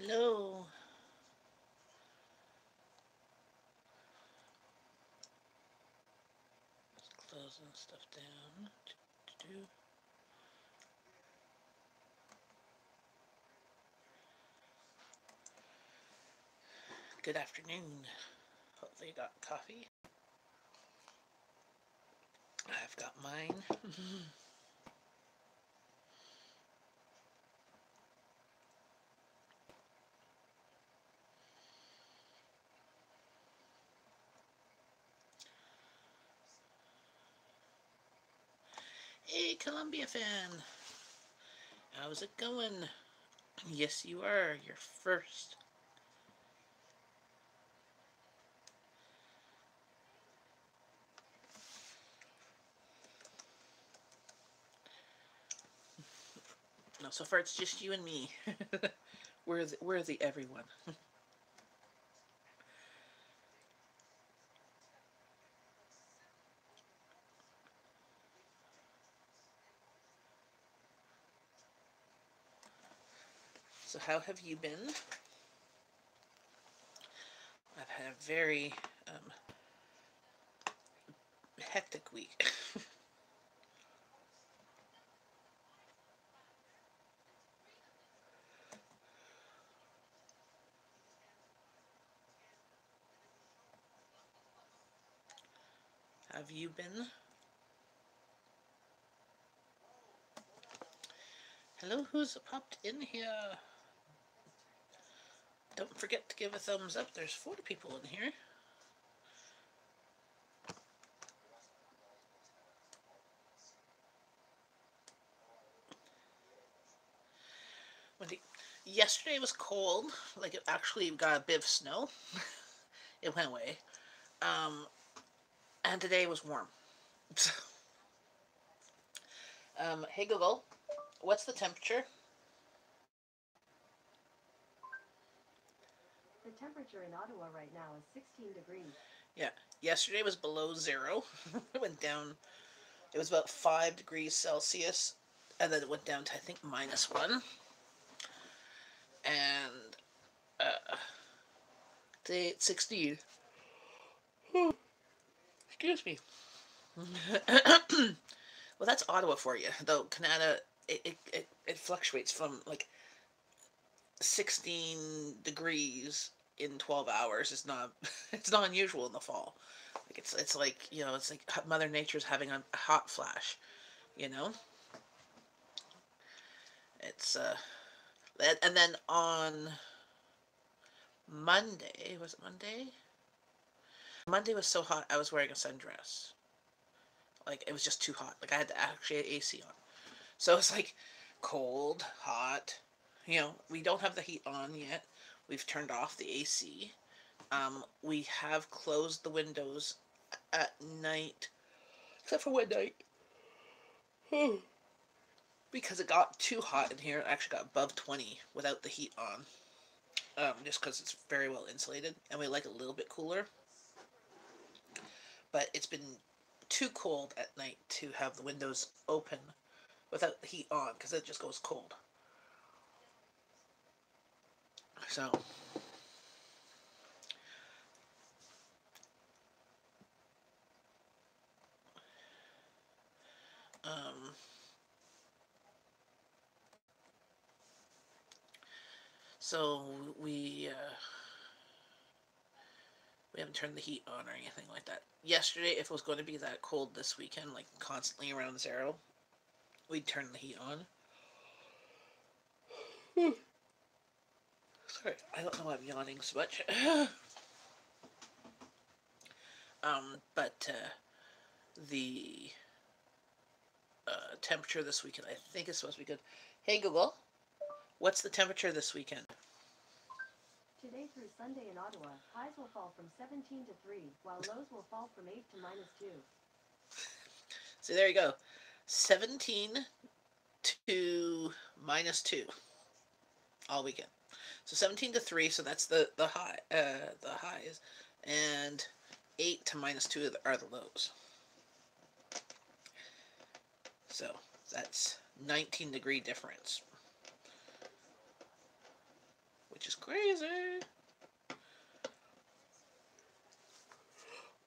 Hello. Just closing stuff down. Good afternoon. Hopefully you got coffee. I've got mine. Hey, Columbia fan. How's it going? Yes, you are. You're first. No, so far it's just you and me. we're the everyone. So how have you been? I've had a very hectic week. Have you been? Hello, who's popped in here? Don't forget to give a thumbs up. There's 40 people in here. Yesterday was cold. Like it actually got a bit of snow. It went away. Um, and today was warm. Hey Google, what's the temperature? The temperature in Ottawa right now is 16 degrees. Yeah, yesterday was below zero. It went down. It was about 5 degrees Celsius, and then it went down to I think -1. And today it's 16. Excuse me. Well, that's Ottawa for you. Though Kanata, it fluctuates from like 16 degrees in 12 hours. It's not it's not unusual in the fall. Like it's like, it's like Mother Nature's having a hot flash, you know? It's and then on Monday, was it Monday? Monday was so hot I was wearing a sundress. Like it was just too hot. Like I had to actually have AC on. So it's like cold, hot. We don't have the heat on yet. We've turned off the AC. We have closed the windows at night, except for one night, because it got too hot in here. It actually got above 20 without the heat on, just because it's very well insulated, and we like a little bit cooler. But it's been too cold at night to have the windows open without the heat on, because it just goes cold. So, um, so we haven't turned the heat on or anything like that. Yesterday, if it was going to be that cold this weekend, like constantly around zero, we'd turn the heat on. Sorry, I don't know why I'm yawning so much. But the temperature this weekend, I think, is supposed to be good. Hey Google, what's the temperature this weekend? Today through Sunday in Ottawa, highs will fall from 17 to 3, while lows will fall from 8 to -2. So there you go, 17 to -2 all weekend. So 17 to 3, so that's the highs, and 8 to -2 are the lows. So that's 19-degree difference, which is crazy.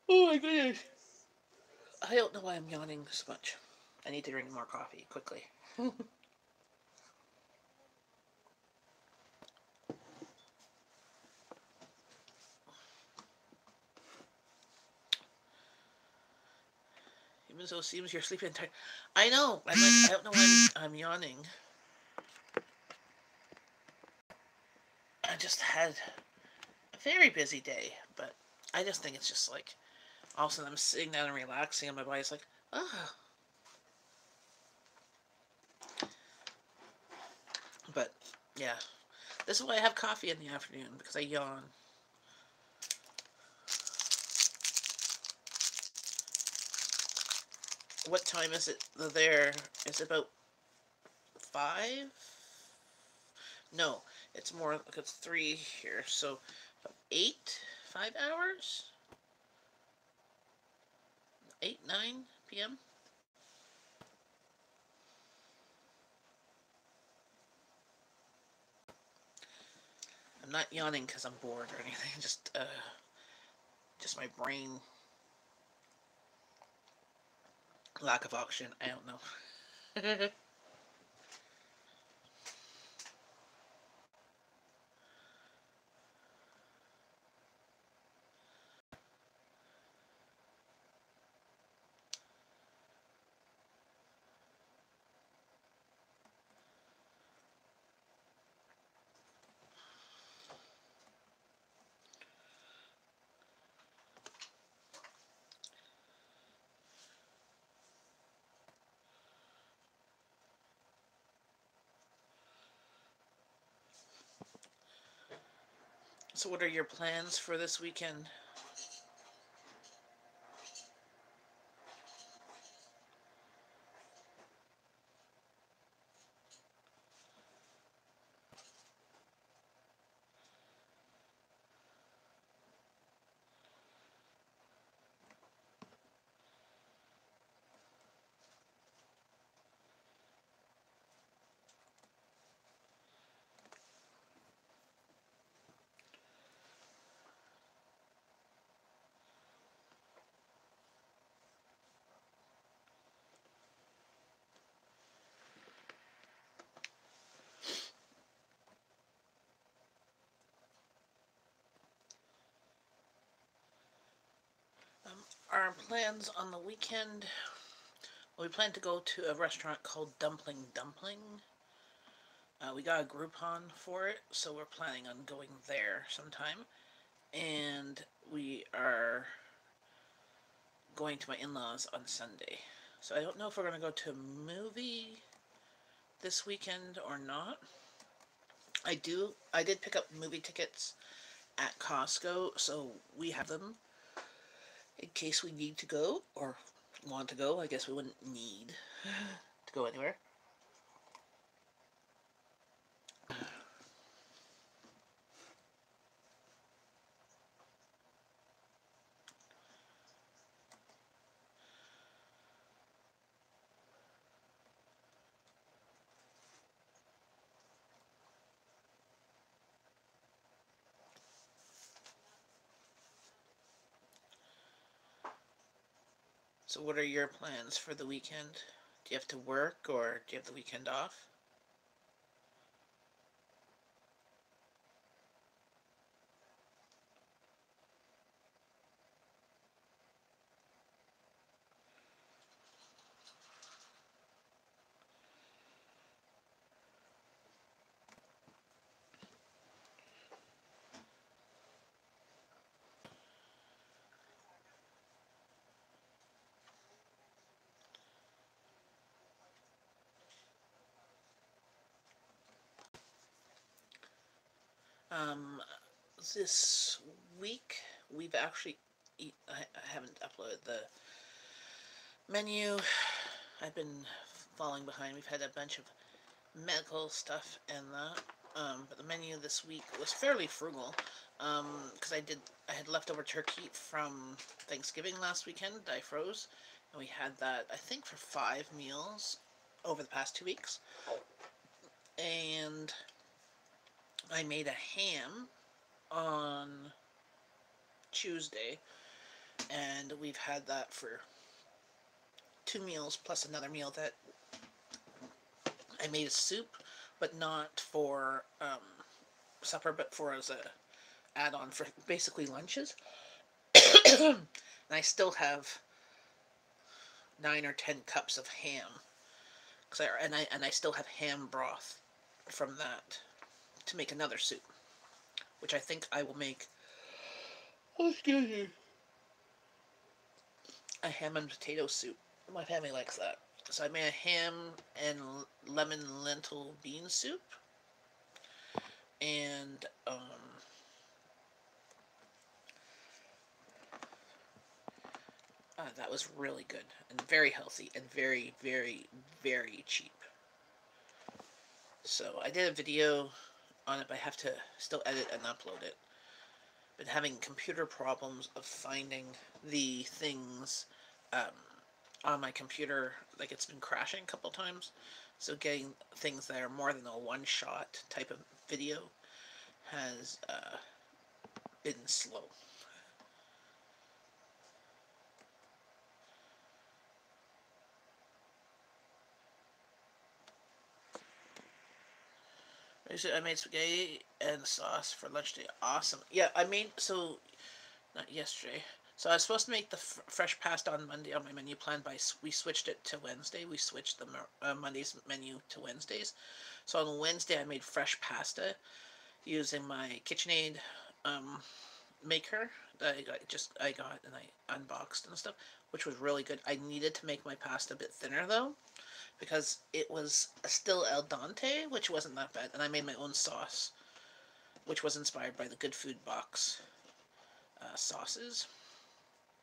Oh my goodness. I don't know why I'm yawning so much. I need to drink more coffee quickly. Even though it seems you're sleeping tired. I know. I'm like, I don't know why I'm yawning. I just had a very busy day, but I just think it's just like all of a sudden I'm sitting down and relaxing, and my body's like, ah. But yeah, this is why I have coffee in the afternoon, because I yawn. What time is it there? It's about 5? No, it's more like it's 3 here, so 8, 5 hours? 8, 9 p.m.? I'm not yawning because I'm bored or anything, just my brain, lack of oxygen, I don't know. So what are your plans for this weekend? Our plans on the weekend, we plan to go to a restaurant called Dumpling Dumpling. We got a Groupon for it, so we're planning on going there sometime. And we are going to my in-laws on Sunday. So I don't know if we're going to go to a movie this weekend or not. I did pick up movie tickets at Costco, so we have them in case we need to go or want to go. I guess we wouldn't need to go anywhere. So what are your plans for the weekend? Do you have to work or do you have the weekend off? Um, this week we've actually I haven't uploaded the menu. I've been falling behind. We've had a bunch of medical stuff and that. But the menu this week was fairly frugal. Because I had leftover turkey from Thanksgiving last weekend that I froze, and we had that I think for 5 meals over the past 2 weeks. And I made a ham on Tuesday, and we've had that for 2 meals plus another meal that I made a soup, but not for supper, but for as a add-on for basically lunches. And I still have 9 or 10 cups of ham, and I still have ham broth from that to make another soup, which I think I will make. Oh, excuse me. A ham and potato soup. My family likes that. So I made a ham and lemon lentil bean soup, and that was really good and very healthy and very, very, very cheap. So I did a video on it, but I have to still edit and upload it. Been having computer problems of finding the things um, on my computer. Like, it's been crashing a couple times. So getting things that are more than a one-shot type of video has been slow. I made spaghetti and sauce for lunch today. Awesome. Yeah, I made, so, not yesterday. So I was supposed to make the fresh pasta on Monday on my menu plan, but we switched it to Wednesday. We switched the Monday's menu to Wednesdays. So on Wednesday I made fresh pasta using my KitchenAid maker that I got and I unboxed and stuff, which was really good. I needed to make my pasta a bit thinner though, because it was still al dente, which wasn't that bad. And I made my own sauce, which was inspired by the Good Food Box sauces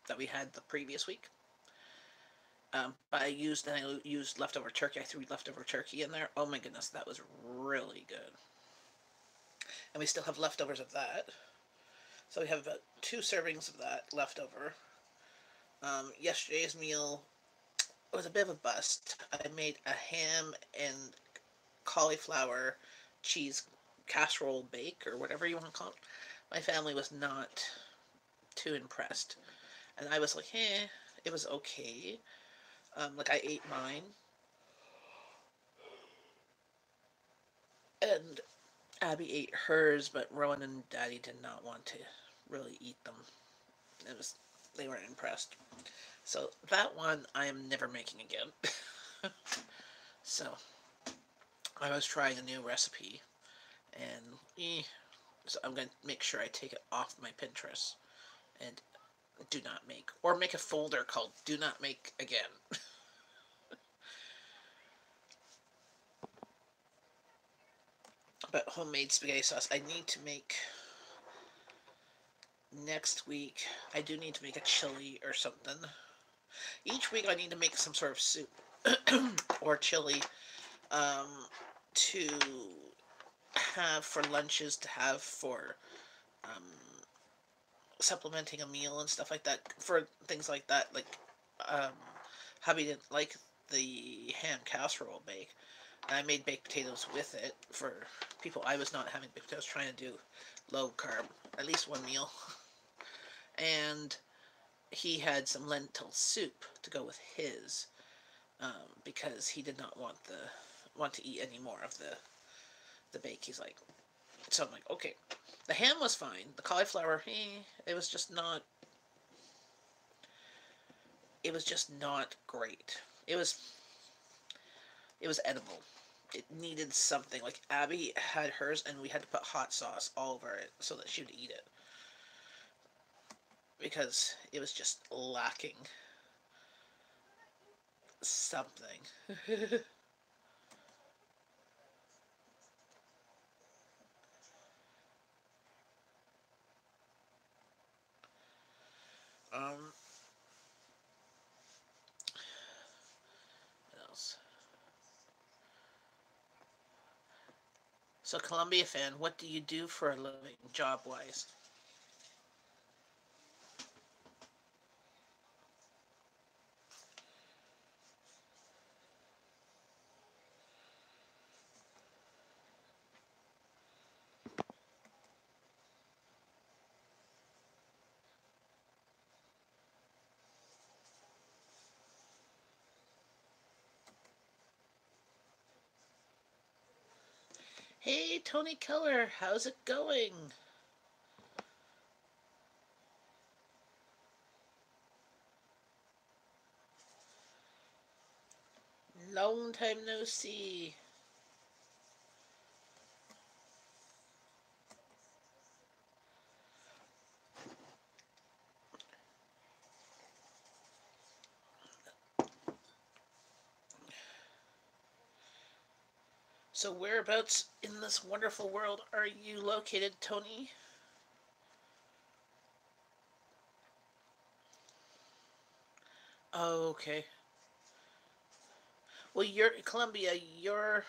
that we had the previous week. But I used leftover turkey. I threw leftover turkey in there. Oh my goodness, that was really good. And we still have leftovers of that. So we have about 2 servings of that left over. Yesterday's meal was a bit of a bust. I made a ham and cauliflower cheese casserole bake, or whatever you want to call it. My family was not too impressed. And I was like, it was okay. Like, I ate mine. And Abby ate hers, but Rowan and Daddy did not want to really eat them. They weren't impressed. So that one I am never making again. So I was trying a new recipe, and so I'm going to make sure I take it off my Pinterest and do not make, or make a folder called "Do Not Make Again." But homemade spaghetti sauce, I need to make next week. I do need to make a chili or something. Each week I need to make some sort of soup or chili um, to have for lunches, to have for um, supplementing a meal and stuff like that. For things like that, like um, hubby didn't like the ham casserole bake, and I made baked potatoes with it for people. I was not having baked potatoes, trying to do low carb, at least one meal. And he had some lentil soup to go with his, because he did not want to eat any more of the bake. He's like, so I'm like, okay. The ham was fine. The cauliflower, it was just not. It was just not great. It was edible. It needed something. Like, Abby had hers, and we had to put hot sauce all over it so that she would eat it, because it was just lacking something. um, what else? So, Columbia fan, what do you do for a living, job wise? Hey, Tony Keller, how's it going? Long time no see. So, whereabouts in this wonderful world are you located, Tony? Oh, okay. Well, you're Columbia. You're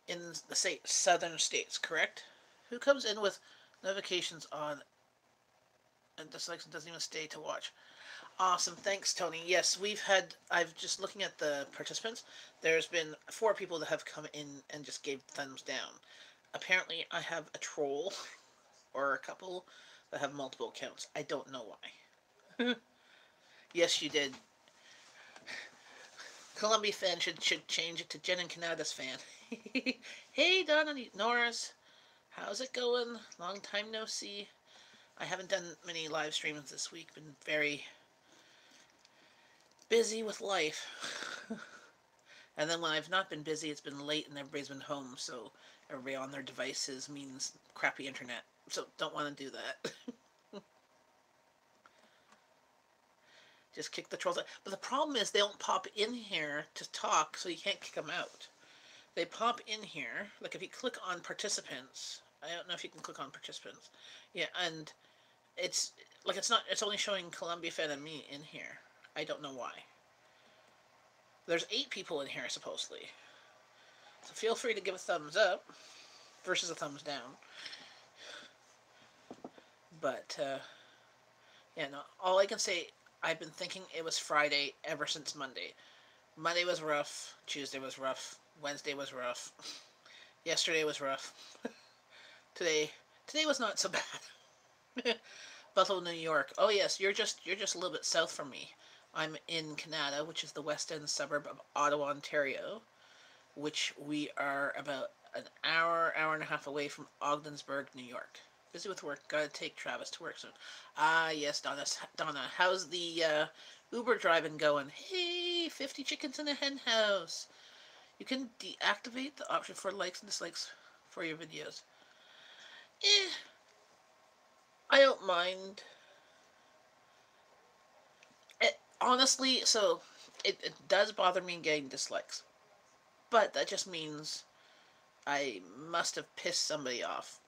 in the southern states, correct? Who comes in with notifications on and dislikes and doesn't even stay to watch? Awesome, thanks, Tony. Yes, we've had. I've just looking at the participants. There's been 4 people that have come in and just gave thumbs down. Apparently, I have a troll or a couple that have multiple accounts. I don't know why. Yes, you did. Columbia fan should change it to Jenn and Kanata's fan. Hey, Donna Norris. How's it going? Long time no see. I haven't done many live streams this week. Been very busy with life. And then when I've not been busy, it's been late and everybody's been home, so everybody on their devices means crappy internet. So don't want to do that. Just kick the trolls out. But the problem is they don't pop in here to talk, so you can't kick them out. They pop in here. Like if you click on participants, I don't know if you can click on participants. Yeah, and it's like it's not. It's only showing Columbia Fan and me in here. I don't know why. There's 8 people in here supposedly. So feel free to give a thumbs up versus a thumbs down. But yeah, no. All I can say, I've been thinking it was Friday ever since Monday. Monday was rough. Tuesday was rough. Wednesday was rough. Yesterday was rough. today, today was not so bad. Buffalo, New York. Oh yes, you're just a little bit south from me. I'm in Kanata, which is the west end suburb of Ottawa, Ontario, which we are about an hour and a half away from Ogdensburg, New York. Busy with work. Gotta take Travis to work soon. Ah, yes, Donna. How's the Uber driving going? Hey, 50 chickens in a hen house. You can deactivate the option for likes and dislikes for your videos. Eh, I don't mind. Honestly, so it does bother me getting dislikes. But that just means I must have pissed somebody off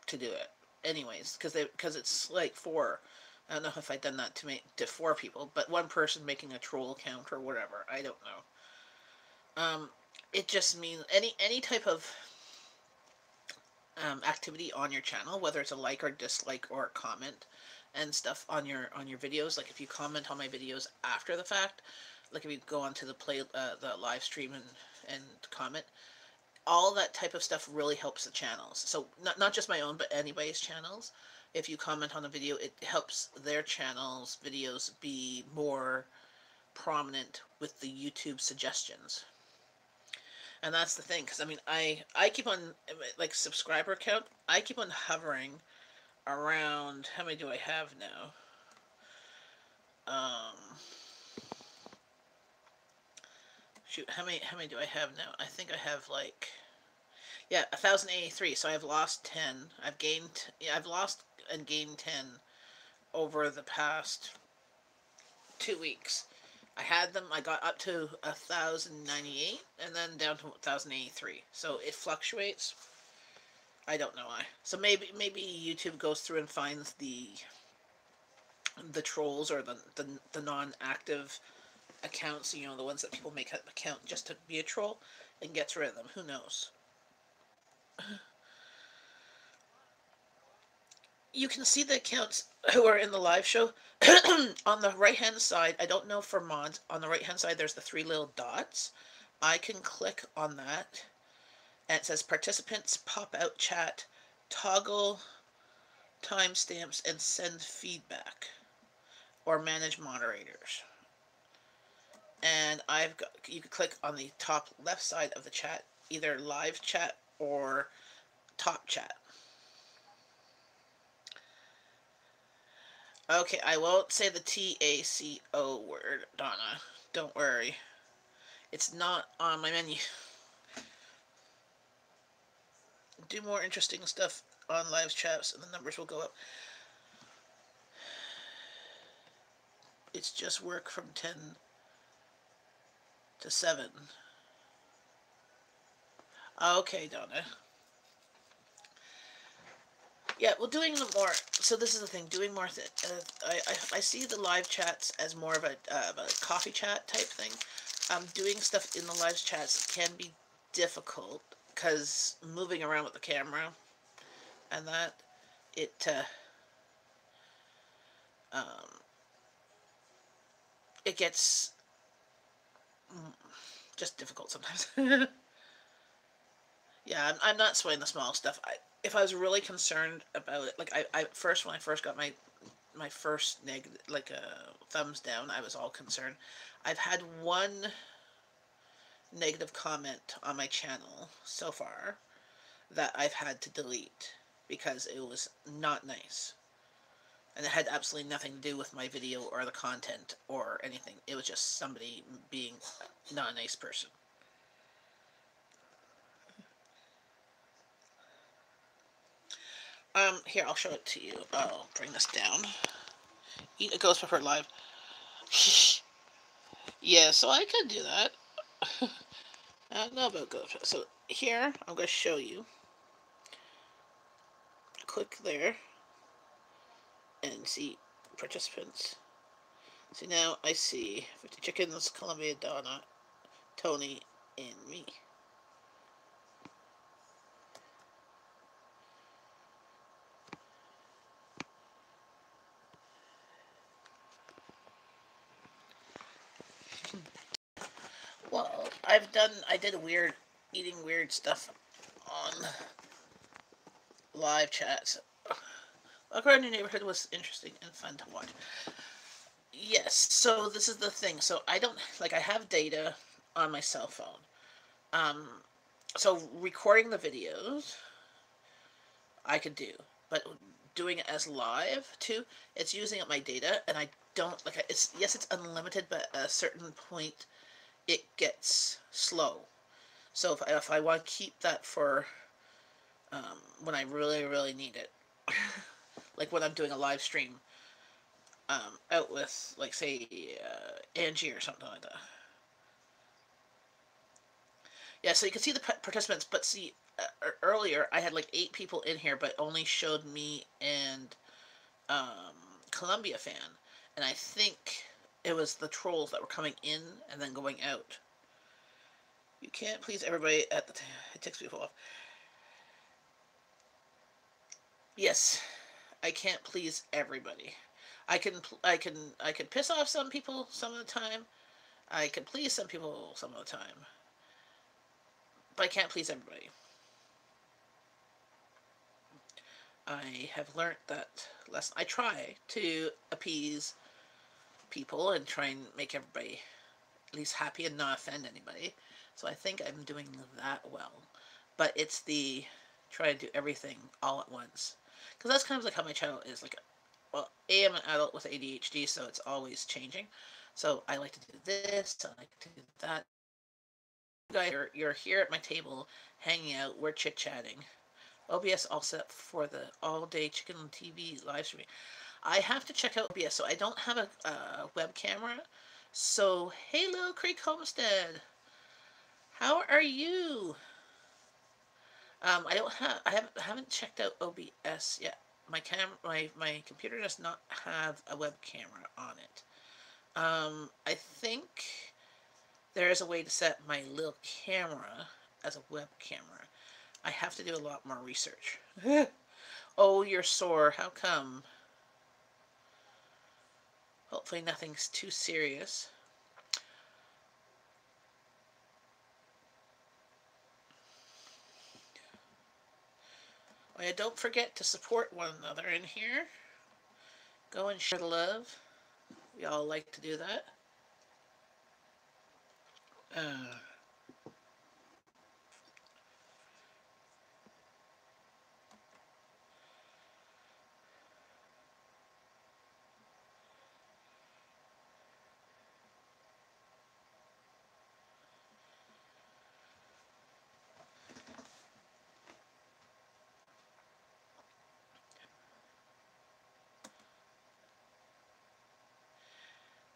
to do it. Anyways, because it's like 4. I don't know if I've done that to 4 people, but one person making a troll account or whatever. I don't know. It just means any type of activity on your channel, whether it's a like or dislike or a comment and stuff on your videos. Like if you comment on my videos after the fact, like if you go onto the live stream and comment, all that type of stuff really helps the channels. So not just my own, but anybody's channels. If you comment on a video, it helps their channels videos be more prominent with the YouTube suggestions. And that's the thing, because I mean, I keep on like subscriber count. I keep on hovering around. How many do I have now? Um, shoot, how many do I have now? I think I have like, yeah, 1,083. So I've lost 10. I've gained. Yeah, I've lost and gained 10 over the past 2 weeks. I had them. I got up to 1,098 and then down to 1,083. So it fluctuates. I don't know why. So maybe YouTube goes through and finds the trolls or the non-active accounts, the ones that people make an account just to be a troll, and gets rid of them. Who knows? You can see the accounts who are in the live show on the right hand side. I don't know for mods. On the right hand side, there's the 3 little dots. I can click on that, and it says participants, pop out chat, toggle timestamps, and send feedback, or manage moderators. And you can click on the top left side of the chat either live chat or top chat. Okay, I won't say the TACO word, Donna. Don't worry. It's not on my menu. Do more interesting stuff on live chats and the numbers will go up. It's just work from 10 to 7. Okay, Donna. Yeah, well, doing the more. So this is the thing. Doing more. I see the live chats as more of a coffee chat type thing. Doing stuff in the live chats can be difficult because moving around with the camera and that it um, it gets just difficult sometimes. Yeah, I'm not sweating the small stuff. If I was really concerned about it, like I first when I first got my first negative, like thumbs down, I was all concerned. I've had one negative comment on my channel so far that I've had to delete because it was not nice. And it had absolutely nothing to do with my video or the content or anything. It was just somebody being not a nice person. Here, I'll show it to you. I'll bring this down. Eat a ghost pepper live. Yeah, so I could do that. I don't know about ghost pepper. So here, I'm going to show you. Click there and see participants. See, now I see 50 chickens, Columbia, Donna, Tony, and me. Well, I did eating weird stuff on live chats. Walk around your neighborhood was interesting and fun to watch. Yes, so this is the thing. So I don't, like, I have data on my cell phone. Um, so recording the videos, I could do. But doing it as live, too, it's using up my data, and I don't, like, yes, it's unlimited, but at a certain point, it gets slow. So if I want to keep that for when I really, really need it, like when I'm doing a live stream out with, like, say, Angie or something like that. Yeah, so you can see the participants, but see, earlier I had like 8 people in here, but only showed me and um, Columbia fan, and I think it was the trolls that were coming in and then going out. You can't please everybody at the it takes people off. Yes, I can't please everybody. I can piss off some people some of the time. I can please some people some of the time, but I can't please everybody. I have learned that lesson. I try to appease people and try and make everybody at least happy and not offend anybody. So I think I'm doing that well. But it's the try to do everything all at once. Because that's kind of like how my channel is. Like, well, I'm an adult with ADHD, so it's always changing. So I like to do this, I like to do that. You guys, you're here at my table, hanging out, we're chit-chatting. OBS all set for the all-day chicken TV live streaming. I have to check out OBS, so I don't have a web camera. So, hello, Creek Homestead. How are you? I don't have. I haven't checked out OBS yet. My computer does not have a web camera on it. I think there is a way to set my little camera as a web camera. I have to do a lot more research. Oh, you're sore. How come? Hopefully nothing's too serious. Oh, yeah, don't forget to support one another in here. Go and share the love. We all like to do that.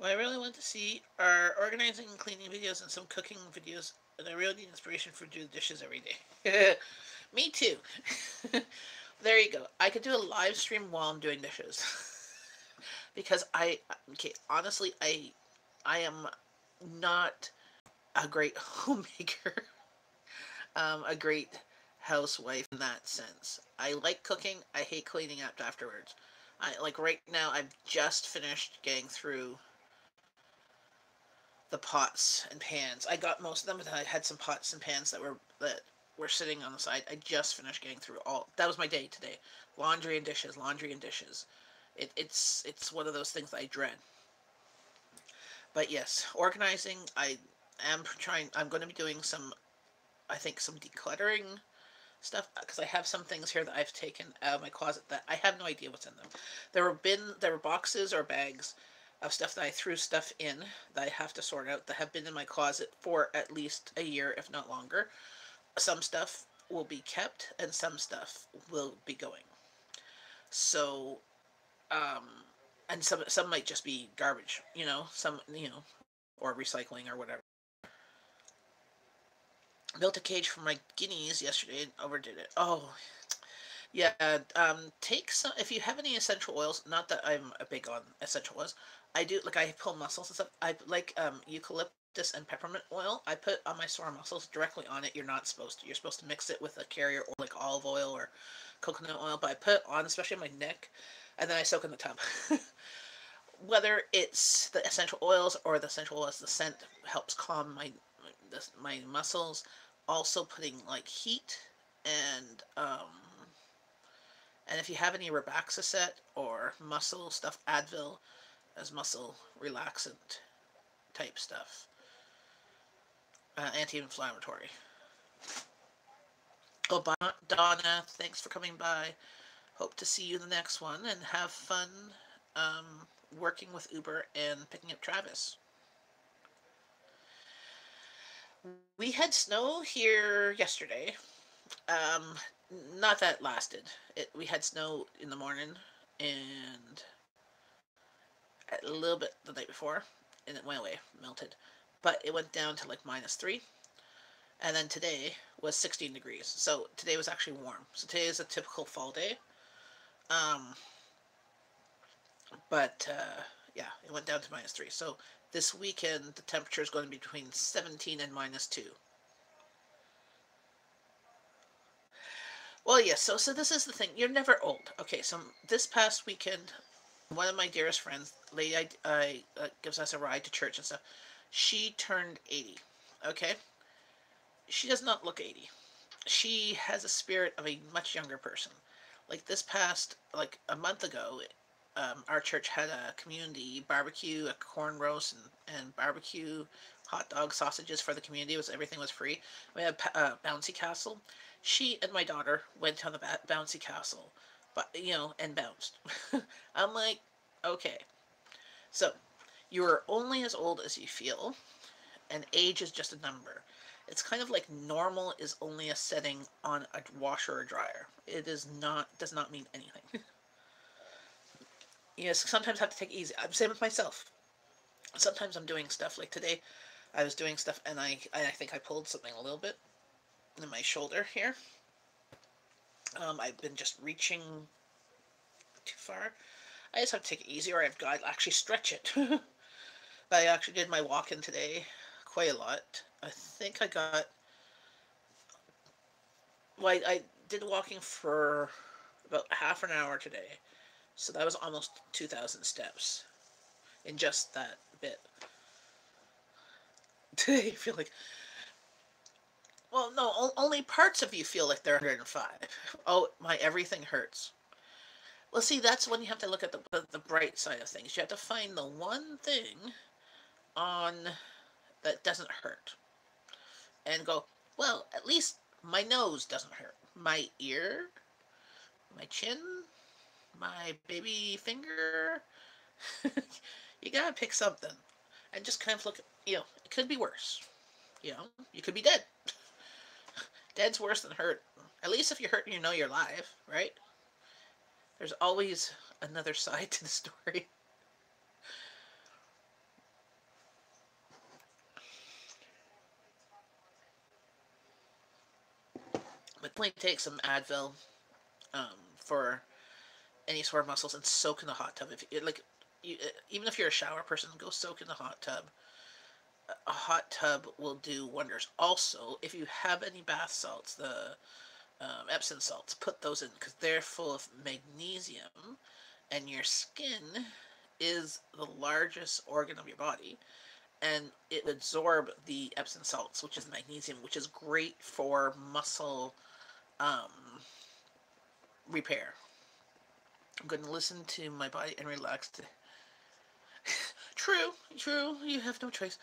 What I really want to see are organizing and cleaning videos and some cooking videos, and I really need inspiration for doing dishes every day. Me too. There you go. I could do a live stream while I'm doing dishes. Because okay, honestly, I am not a great homemaker, a great housewife in that sense. I like cooking. I hate cleaning up afterwards. I like right now. I've just finished getting through the pots and pans. I got most of them, but I had some pots and pans that were sitting on the side. I just finished getting through all. That was my day today. Laundry and dishes, laundry and dishes. It's one of those things I dread. But yes, organizing. I am trying. I'm going to be doing some. I think some decluttering stuff because I have some things here that I've taken out of my closet that I have no idea what's in them. There were boxes or bags of stuff that I threw stuff in that I have to sort out that have been in my closet for at least a year, if not longer. Some stuff will be kept and some stuff will be going. So, um, and some might just be garbage, or recycling or whatever. Built a cage for my guineas yesterday and overdid it. Oh, yeah, take some if you have any essential oils. Not that I'm a big on essential oils. I do like I pull muscles and stuff. I like eucalyptus and peppermint oil. I put on my sore muscles directly on it. You're not supposed to. You're supposed to mix it with a carrier or like olive oil or coconut oil. But I put it on, especially on my neck, and then I soak in the tub. Whether it's the essential oils or the essential oils, the scent helps calm my muscles. Also putting like heat and and if you have any Rebaxaset or muscle stuff, Advil as muscle relaxant type stuff, anti-inflammatory. Oh, Donna, thanks for coming by. Hope to see you in the next one and have fun working with Uber and picking up Travis. We had snow here yesterday. Um, Not that lasted. We had snow in the morning and a little bit the night before, and it went away, melted. But it went down to like -3, and then today was 16 degrees. So today was actually warm. So today is a typical fall day. Um, but yeah, it went down to -3. So this weekend the temperature is going to be between 17 and -2. Well, yes. So this is the thing. You're never old. Okay. So this past weekend, one of my dearest friends, lady I gives us a ride to church and stuff. She turned 80. Okay. She does not look 80. She has a spirit of a much younger person. Like this past, like a month ago, our church had a community barbecue, a corn roast, and barbecue, hot dog, sausages for the community. Everything was free. We had a bouncy castle. She and my daughter went on the bouncy castle, but and bounced. I'm like, okay, so you are only as old as you feel, and age is just a number. It's kind of like normal is only a setting on a washer or dryer. It is not does not mean anything. Sometimes I have to take it easy. I'm same with myself. Sometimes I'm doing stuff like today. I was doing stuff and I think I pulled something a little bit in my shoulder here. I've been just reaching too far. I just have to take it easy, or I've got to actually stretch it. But I actually did my walk-in today quite a lot. I think I got well, I did walking for about half an hour today, so that was almost 2,000 steps in just that bit. Today, you feel like, well, no, only parts of you feel like they're 105. Oh, my everything hurts. Well, see, that's when you have to look at the bright side of things. You have to find the one thing on that doesn't hurt, and go, well, at least my nose doesn't hurt. My ear, my chin, my baby finger. You gotta pick something and just kind of look, it could be worse. You could be dead. Dead's worse than hurt. At least if you're hurt, you know you're alive, right? There's always another side to the story. But definitely take some Advil for any sore muscles and soak in the hot tub. If like, even if you're a shower person, go soak in the hot tub. A hot tub will do wonders. Also, if you have any bath salts, the Epsom salts, put those in because they're full of magnesium, and your skin is the largest organ of your body, and it absorbs the Epsom salts, which is magnesium, which is great for muscle um, repair. I'm going to listen to my body and relax. True, true. You have no choice.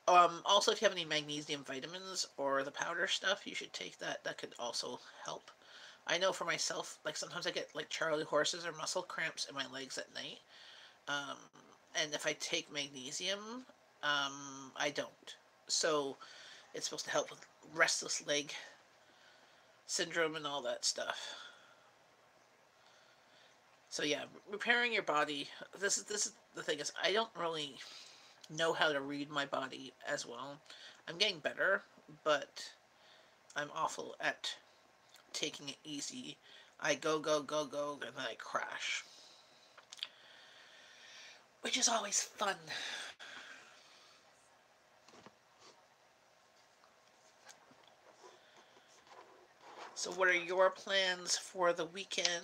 Also, if you have any magnesium vitamins or the powder stuff, you should take that. That could also help. I know for myself, like sometimes I get like Charlie horses or muscle cramps in my legs at night. Um, and if I take magnesium, I don't. So it's supposed to help with restless leg syndrome and all that stuff. So yeah, repairing your body. This is the thing is I don't really know how to read my body as well. I'm getting better, but I'm awful at taking it easy. I go, go, go, go, and then I crash. Which is always fun. So, what are your plans for the weekend?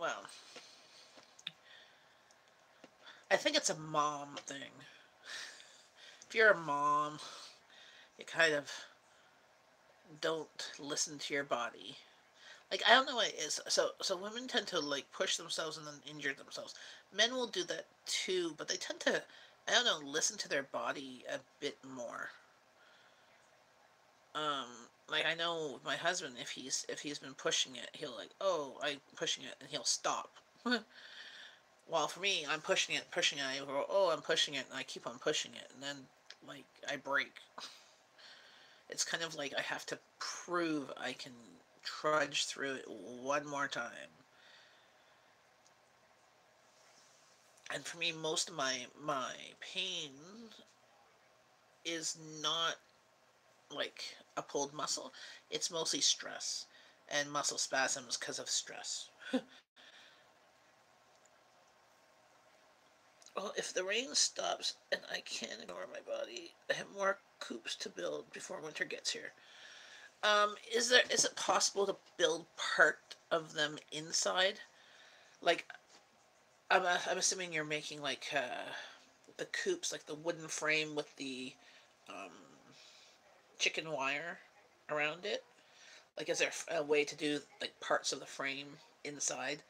Well, I think it's a mom thing. If you're a mom, you kind of don't listen to your body. Like I don't know what it is. So women tend to like push themselves and then injure themselves. Men will do that too, but they tend to I don't know listen to their body a bit more. Um, like I know my husband if he's been pushing it, he'll like oh I'm pushing it and he'll stop. While for me, I'm pushing it. I go oh I'm pushing it and I keep on pushing it and then like I break. It's kind of like I have to prove I can trudge through it one more time. And for me, most of my pain is not like a pulled muscle. It's mostly stress and muscle spasms because of stress. Well, if the rain stops and I can't ignore my body, I have more coops to build before winter gets here. Is it possible to build part of them inside? Like, I'm assuming you're making like the coops, like the wooden frame with the um, chicken wire around it. Like, is there a way to do like parts of the frame inside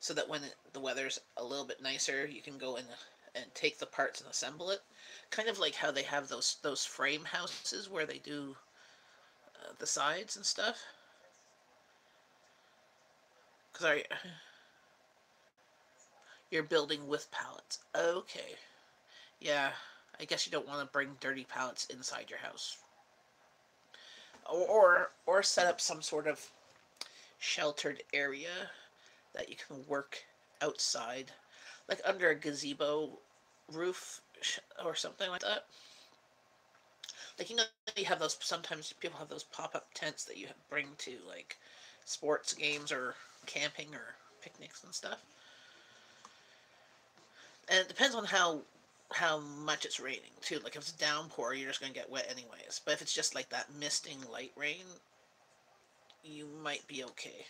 so that when the weather's a little bit nicer, you can go in and take the parts and assemble it? Kind of like how they have those frame houses where they do the sides and stuff. Because you're building with pallets. Okay, yeah. I guess you don't want to bring dirty pallets inside your house, or set up some sort of sheltered area that you can work outside, like under a gazebo roof or something like that. Like you have those. Sometimes people have those pop-up tents that you bring to like sports games or camping or picnics and stuff. And it depends on how much it's raining too. Like if it's downpour, you're just gonna get wet anyways. But if it's just like that misting light rain, you might be okay.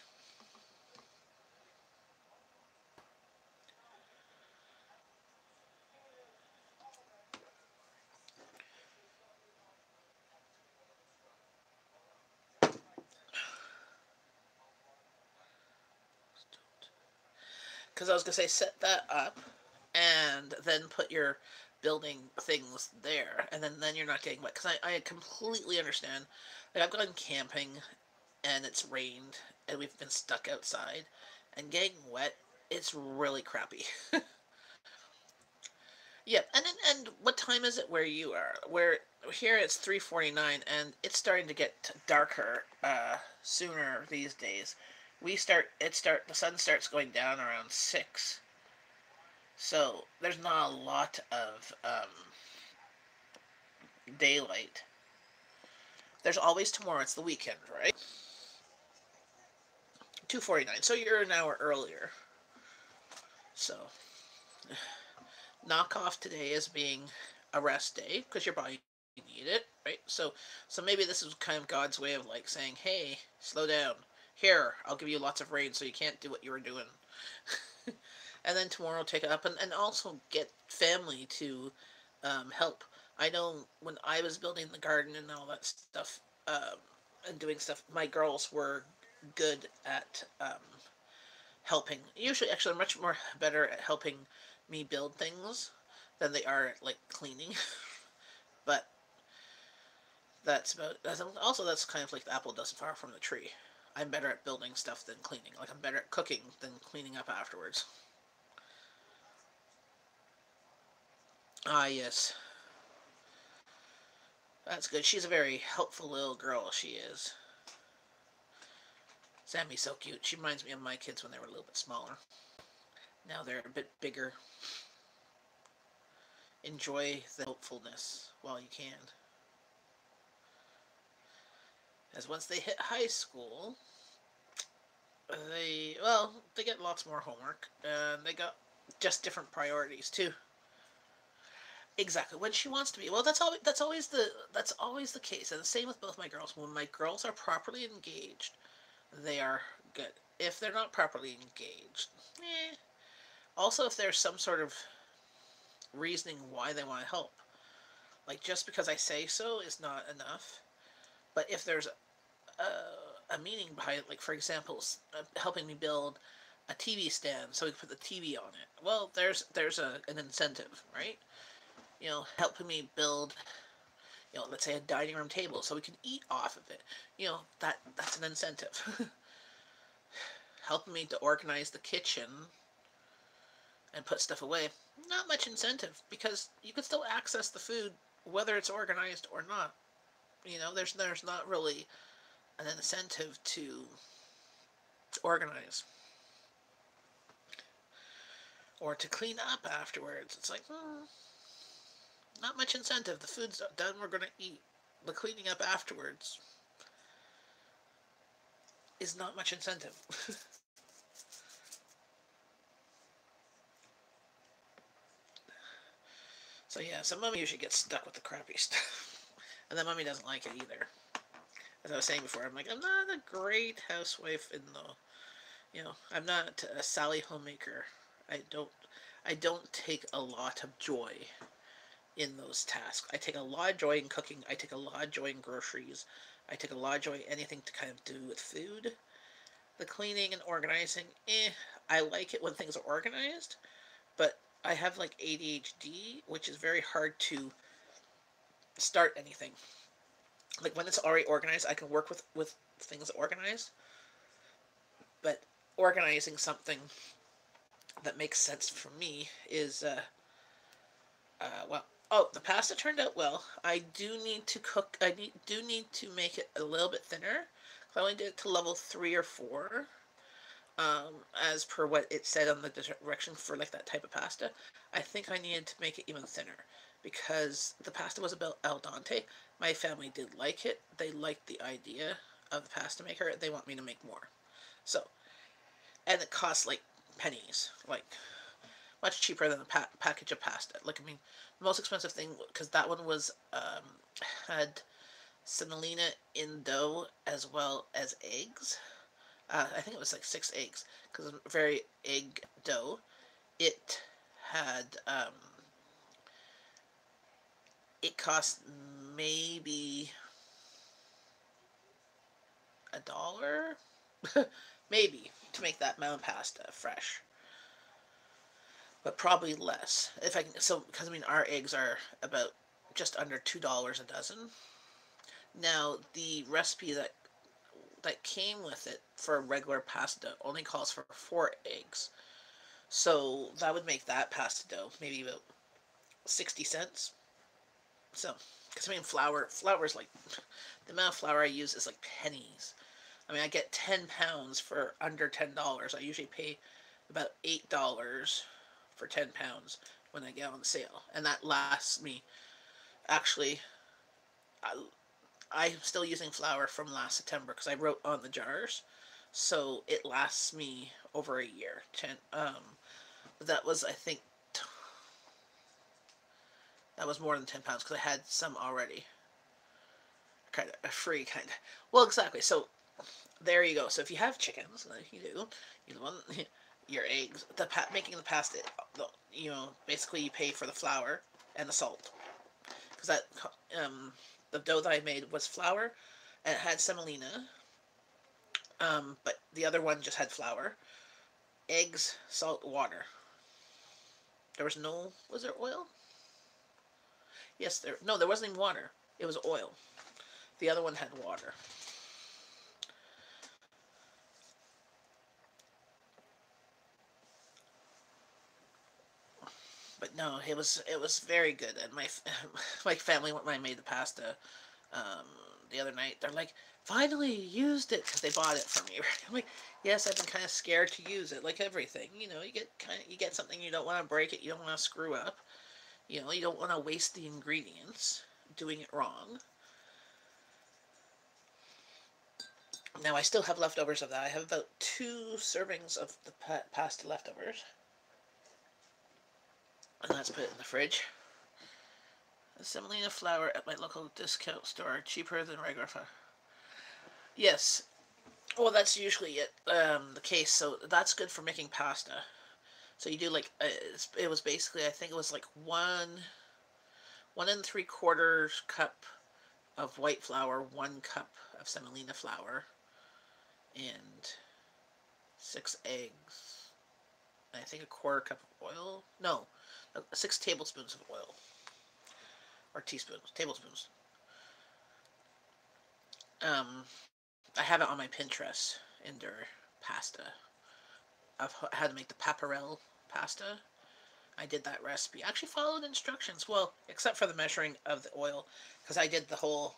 Because I was gonna say set that up and then put your building things there, and then you're not getting wet. Because I completely understand. Like I've gone camping and it's rained and we've been stuck outside, and getting wet, it's really crappy. Yep, and what time is it where you are? Where here it's 3:49, and it's starting to get darker sooner these days. The sun starts going down around 6. So there's not a lot of daylight. There's always tomorrow. It's the weekend, right? 2:49. So you're an hour earlier. So knock off today as being a rest day because your body need it, right? So maybe this is kind of God's way of like saying, "Hey, slow down. Here, I'll give you lots of rain so you can't do what you were doing." And then tomorrow take it up and also get family to help. I know when I was building the garden and all that stuff and doing stuff, my girls were good at helping. Usually, actually, they're much more better at helping me build things than they are at like cleaning. But that's kind of like the apple doesn't far from the tree. I'm better at building stuff than cleaning. Like I'm better at cooking than cleaning up afterwards. Ah, yes. That's good. She's a very helpful little girl, she is. Sammy's so cute. She reminds me of my kids when they were a little bit smaller. Now they're a bit bigger. Enjoy the hopefulness while you can. As once they hit high school, they get lots more homework and they got just different priorities too. Exactly when she wants to be. Well, that's always the case, and the same with both my girls. When my girls are properly engaged, they are good. If they're not properly engaged, eh. Also, if there's some sort of reasoning why they want to help, like just because I say so is not enough. But if there's a meaning behind it, like for example, helping me build a TV stand so we can put the TV on it. Well, there's an incentive, right? Helping me build, let's say a dining room table so we can eat off of it. That's an incentive. Helping me to organize the kitchen and put stuff away. Not much incentive because you can still access the food whether it's organized or not. There's not really an incentive to organize or to clean up afterwards. It's like, not much incentive. The food's done, we're going to eat. The cleaning up afterwards is not much incentive. So yeah, so mommy usually gets stuck with the crappy stuff. And then mommy doesn't like it either. As I was saying before, I'm like, I'm not a great housewife in I'm not a Sally homemaker. I don't I don't take a lot of joy in those tasks. I take a lot of joy in cooking. I take a lot of joy in groceries. I take a lot of joy in anything to kind of do with food. The cleaning and organizing, I like it when things are organized, but I have like ADHD, which is very hard to start anything. Like when it's already organized, I can work with things organized, but organizing something that makes sense for me is well. Oh, the pasta turned out well. I do need to cook. Do need to make it a little bit thinner. I only did it to level 3 or 4, as per what it said on the direction for like that type of pasta. I think I needed to make it even thinner because the pasta was about al dente. My family did like it. They liked the idea of the pasta maker. They want me to make more. So, and it costs like pennies, like much cheaper than a package of pasta. Like I mean, the most expensive thing because that one was had semolina in dough as well as eggs. I think it was like 6 eggs because it's very egg dough. It had it cost maybe $1, maybe to make that mound pasta fresh, but probably less if I can. So because I mean our eggs are about just under $2 a dozen. Now the recipe that came with it for regular pasta only calls for 4 eggs. So that would make that pasta dough maybe about 60 cents. So, because I mean, flour is like, the amount of flour I use is like pennies. I mean, I get 10 pounds for under $10. I usually pay about $8 for 10 pounds when I get on sale. And that lasts me, actually, I, I'm still using flour from last September because I wrote on the jars. So it lasts me over a year. But that was, I think, that was more than 10 pounds because I had some already. Kind of a free kind of. Well, exactly. So there you go. So if you have chickens, like you do, you want your eggs. Making the pasta, basically you pay for the flour and the salt because the dough that I made was flour and it had semolina, but the other one just had flour, eggs, salt, water. There was no. Was there oil? Yes, there. No, there wasn't even water. It was oil. The other one had water. But no, it was very good. And my my family, when I made the pasta um, the other night, they're like, "Finally, you used it," because they bought it from me. I'm like, "Yes, I've been kind of scared to use it, like everything. You get something, you don't want to break it, you don't want to screw up, you don't want to waste the ingredients doing it wrong." Now I still have leftovers of that. I have about 2 servings of the pasta leftovers, and let's put it in the fridge. Semolina flour at my local discount store, cheaper than regular flour. Yes, well, that's usually the case. So that's good for making pasta. So you do like it was basically, I think it was like 1 1 3/4 cup of white flour, 1 cup of semolina flour, and 6 eggs. And I think a quarter cup of oil. No, 6 tablespoons of oil, or teaspoons, tablespoons. I have it on my Pinterest under pasta of how to make the pappardelle pasta. I did that recipe. I actually followed instructions. Well, except for the measuring of the oil, because I did the whole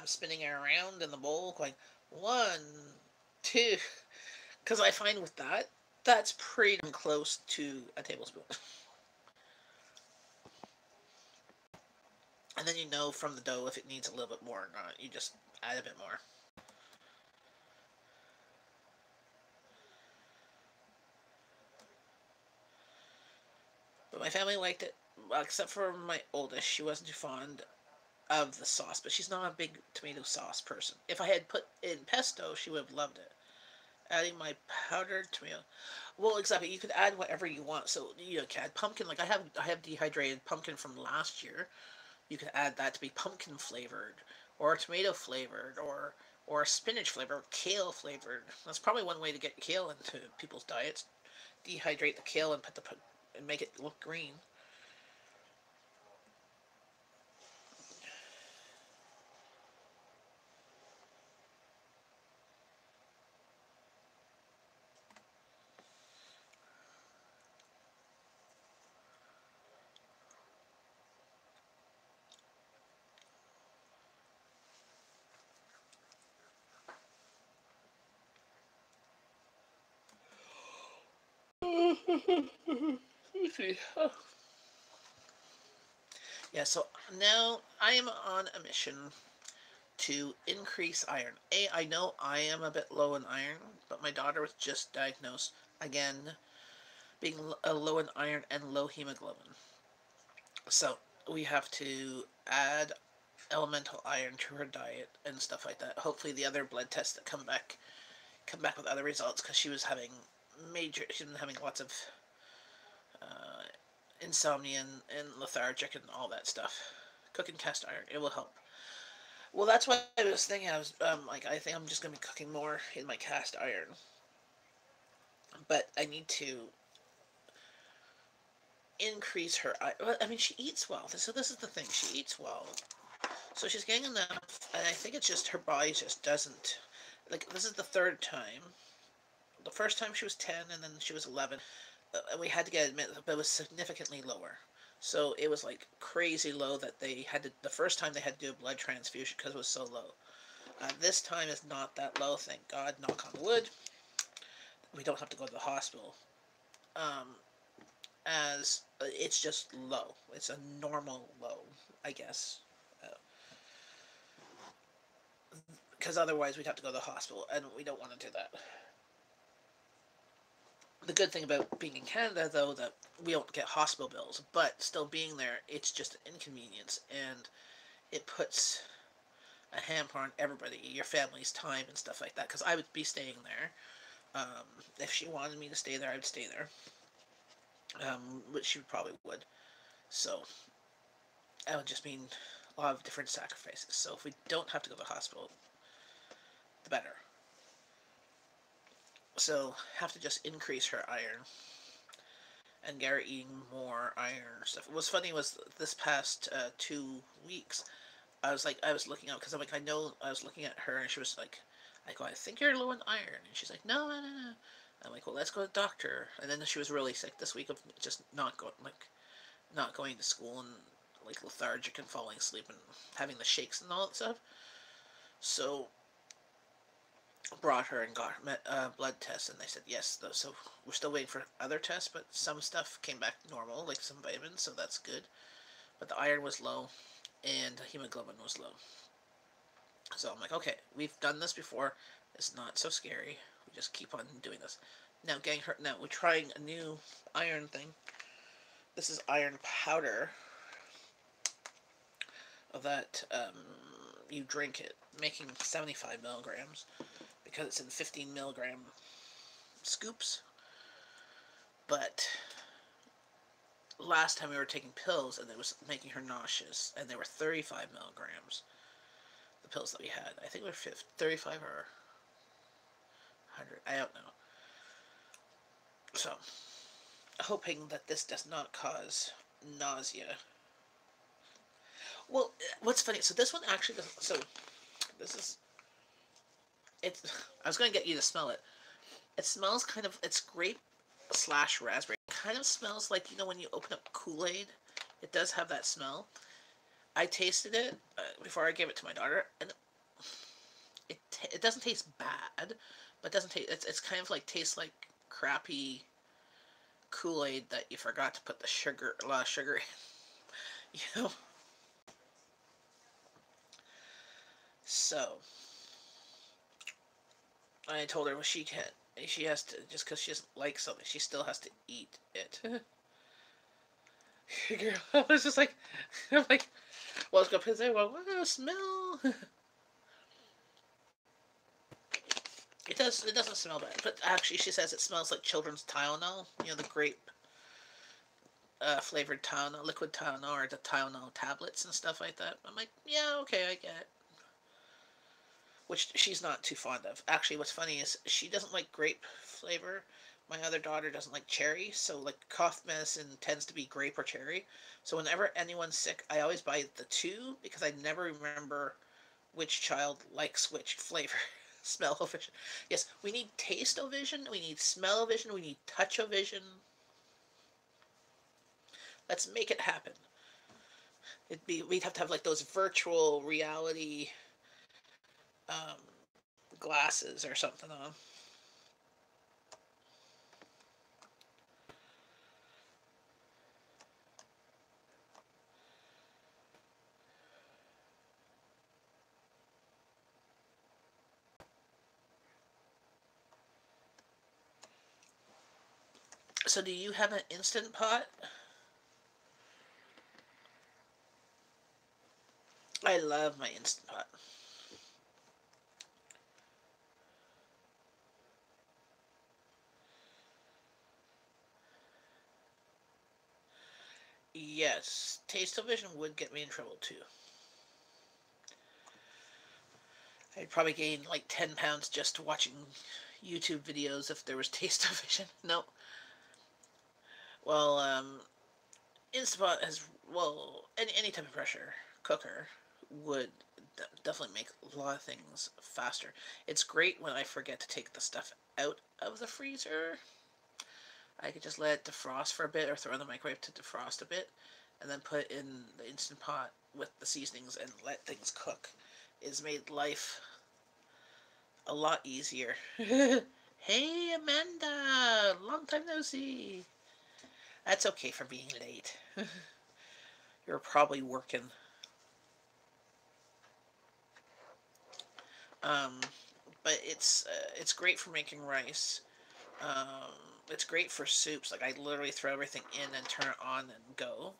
spinning it around in the bowl, going 1, 2. Because I find with that, that's pretty close to a tablespoon. And then you know from the dough if it needs a little bit more or not. You just add a bit more. But my family liked it, except for my oldest. She wasn't too fond of the sauce, but she's not a big tomato sauce person. If I had put in pesto, she would have loved it. Adding my powdered tomato. Well, exactly. You could add whatever you want. So you can add pumpkin. Like I have dehydrated pumpkin from last year. You could add that to be pumpkin flavored, or tomato flavored, or spinach flavored, kale flavored. That's probably one way to get kale into people's diets. Dehydrate the kale and and make it look green. Yeah, so now I am on a mission to increase iron. I know I am a bit low in iron, but my daughter was just diagnosed again being low in iron and low hemoglobin. So we have to add elemental iron to her diet and stuff like that. Hopefully, the other blood tests that come back with other results, because she's been having lots of uh, insomnia and lethargic and all that stuff. Cooking cast iron, it will help. Well, that's why I was thinking. I was like, I think I'm just gonna be cooking more in my cast iron, but I need to increase her. I mean, she eats well. So this is the thing. She eats well, so she's getting enough. And I think it's just her body just doesn't. Like, this is the third time. The first time she was 10, and then she was 11, and we had to get admitted, but it was significantly lower. So it was like crazy low that they had to, the first time they had to do a blood transfusion because it was so low. This time is not that low, thank God, knock on wood. We don't have to go to the hospital. Um, as it's just low. It's a normal low, I guess. Because otherwise we'd have to go to the hospital, and we don't want to do that. The good thing about being in Canada, though, that we don't get hospital bills, but still being there, it's just an inconvenience, and it puts a hamper on everybody, your family's time and stuff like that. Because I would be staying there. If she wanted me to stay there, I would stay there, which she probably would. So that would just mean a lot of different sacrifices. So if we don't have to go to the hospital, the better. So have to just increase her iron and get her eating more iron stuff. What was funny was this past 2 weeks, I was looking up because I'm like, I know I was looking at her and she was like, I go, I think you're low in iron, and she's like, no, no, no, no. I'm like, well, let's go to the doctor. And then she was really sick this week of just not going to school and like lethargic and falling asleep and having the shakes and all that stuff. So brought her and got her blood tests, and they said yes. So we're still waiting for other tests, but some stuff came back normal, like some vitamins, so that's good. But the iron was low, and the hemoglobin was low. So I'm like, okay, we've done this before. It's not so scary. We just keep on doing this. Now, getting her. Now we're trying a new iron thing. This is iron powder. That you drink it, making 75 milligrams because it's in 15 milligram scoops. But last time we were taking pills and it was making her nauseous, and they were 35 milligrams. The pills that we had, I think they were 35 or 100. I don't know. So, hoping that this does not cause nausea. Well, what's funny? So this one actually doesn't. So this is. It's. I was going to get you to smell it. It smells kind of. It's grape slash raspberry. It kind of smells like, when you open up Kool-Aid. It does have that smell. I tasted it before I gave it to my daughter, and it doesn't taste bad, but it doesn't taste. It's kind of like tastes like crappy Kool-Aid that you forgot to put a lot of sugar in. You know. So I told her, well, she has to, just because she doesn't like something, she still has to eat it. Girl, I was just like, I'm like, well, let's go put it. Well, smell. It doesn't smell bad, but actually, she says it smells like children's Tylenol. The grape flavored Tylenol, liquid Tylenol, or the Tylenol tablets and stuff like that. I'm like, yeah, okay, I get it. Which she's not too fond of. Actually, what's funny is she doesn't like grape flavor. My other daughter doesn't like cherry, so like cough medicine tends to be grape or cherry. So whenever anyone's sick, I always buy the two because I never remember which child likes which flavor. Smell-o-vision. Yes, we need taste-o-vision, we need smell-o-vision, we need touch-o-vision. Let's make it happen. We'd have to have like those virtual reality um, glasses or something on. So do you have an Instant Pot? I love my Instant Pot. Yes, taste-o-vision would get me in trouble too. I'd probably gain like 10 pounds just watching YouTube videos if there was taste-o-vision. No. Well, Instant Pot has, well, any type of pressure cooker would definitely make a lot of things faster. It's great when I forget to take the stuff out of the freezer. I could just let it defrost for a bit or throw in the microwave to defrost a bit. and then put it in the Instant Pot with the seasonings and let things cook. It's made life a lot easier. Hey, Amanda! Long time no see. That's okay for being late. You're probably working. Um, but it's great for making rice. Um, it's great for soups. Like, I literally throw everything in and turn it on and go.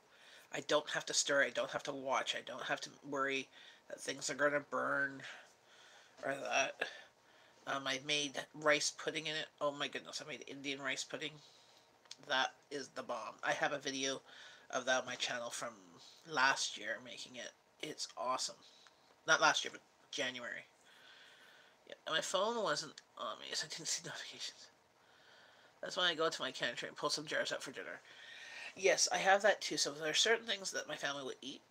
I don't have to stir. I don't have to watch. I don't have to worry that things are going to burn or that. I made rice pudding in it. Oh my goodness, I made Indian rice pudding. That is the bomb. I have a video of that on my channel from last year making it. It's awesome. Not last year, but January. Yeah, and my phone wasn't on me, so I didn't see notifications. That's when I go to my pantry and pull some jars out for dinner. Yes, I have that too. So there are certain things that my family would eat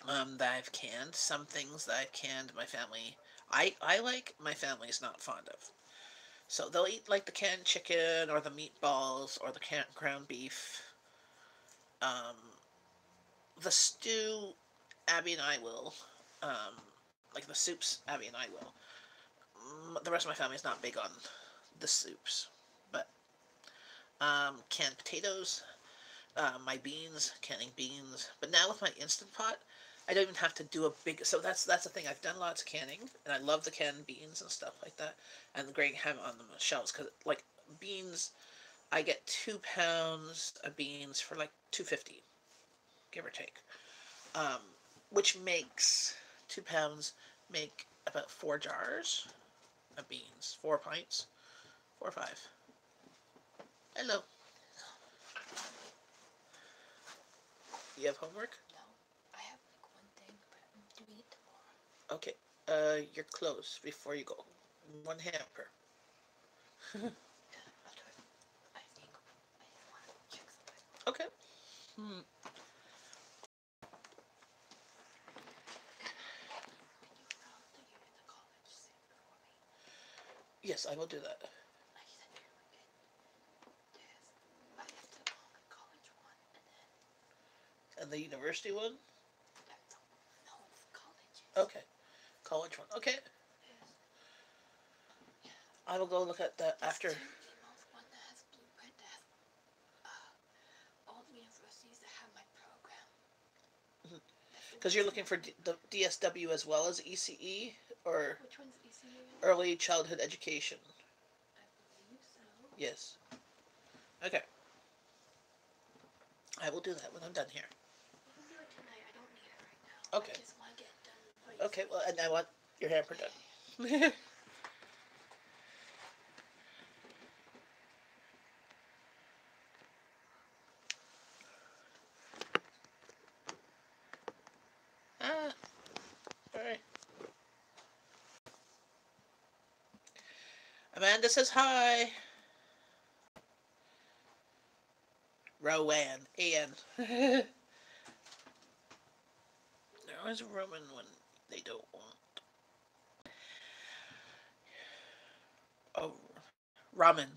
that I've canned. Some things that I've canned my family I like, my family's not fond of. So they'll eat like the canned chicken or the meatballs or the canned ground beef. Um, the stew, Abby and I will. Um, like the soups, Abby and I will. The rest of my family is not big on the soups. But canned potatoes, my beans, canning beans. But now with my Instant Pot, I don't even have to do a big. So that's the thing. I've done lots of canning, and I love the canned beans and stuff like that, and the great ham on the shelves because like beans, I get 2 pounds of beans for like 2.50, give or take, um, which makes 2 pounds make about 4 jars of beans, 4 pints, 4 or 5. Hello. You have homework? No, I have like one thing, but I'm doing it tomorrow. Okay. Your clothes before you go. One hamper. I'll do it. I think I just want to check something. Okay. Hmm. Can you fill out the unit the college sent for me? Yes, I will do that. I said you would get this. I have the college one, and then And the university one? that's no colleges. Okay. College one. Okay. Yes. Yeah. I will go look at that after. It's one that has blueprint that has all the universities that have my program. Because you're looking for the DSW as well as ECE or Which one's ECU? early childhood education. I believe so. Yes. Okay. I will do that when I'm done here. You can do it tonight. I don't need it right now. Okay. I just want to get it done before you Okay. Well, and I want your hamper done. Ah. All right. Amanda says hi. Rowan. Ian. They're always Roman when they don't want. Oh, ramen.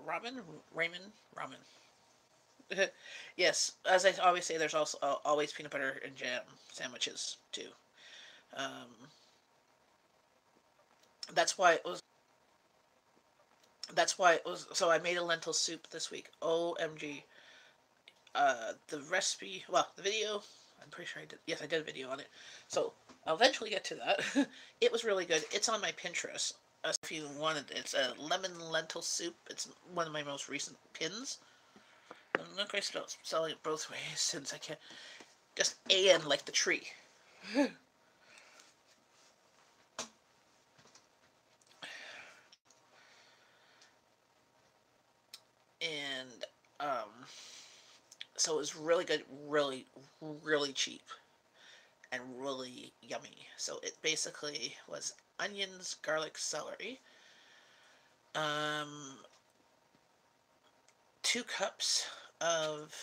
Ramen? Ramen? Ramen. Yes, as I always say, there's also always peanut butter and jam sandwiches too. Um, that's why it was. That's why it was. So I made a lentil soup this week. OMG! The recipe. Well, the video. I'm pretty sure I did. Yes, I did a video on it. So I'll eventually get to that. It was really good. It's on my Pinterest. If you wanted, it's a lemon lentil soup. It's one of my most recent pins. I'm not going to start selling it both ways since I can't. Just AN like the tree. And so it was really good, really, really cheap, and really yummy. So it basically was onions, garlic, celery, um, 2 cups of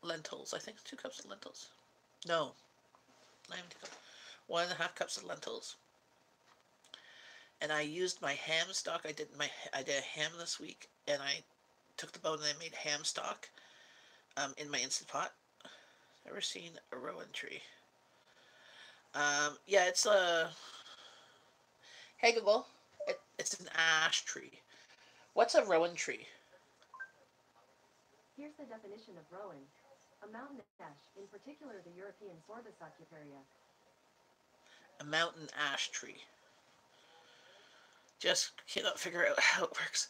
lentils. I think 2 cups of lentils. No, not even 2 cups. 1.5 cups of lentils. And I used my ham stock. I did a ham this week, and I took the bone and I made ham stock in my Instant Pot. Ever seen a rowan tree? Yeah, it's a hey Google. It's an ash tree. What's a rowan tree? Here's the definition of rowan. A mountain ash, in particular the European Sorbus aucuparia. A mountain ash tree. Just cannot figure out how it works.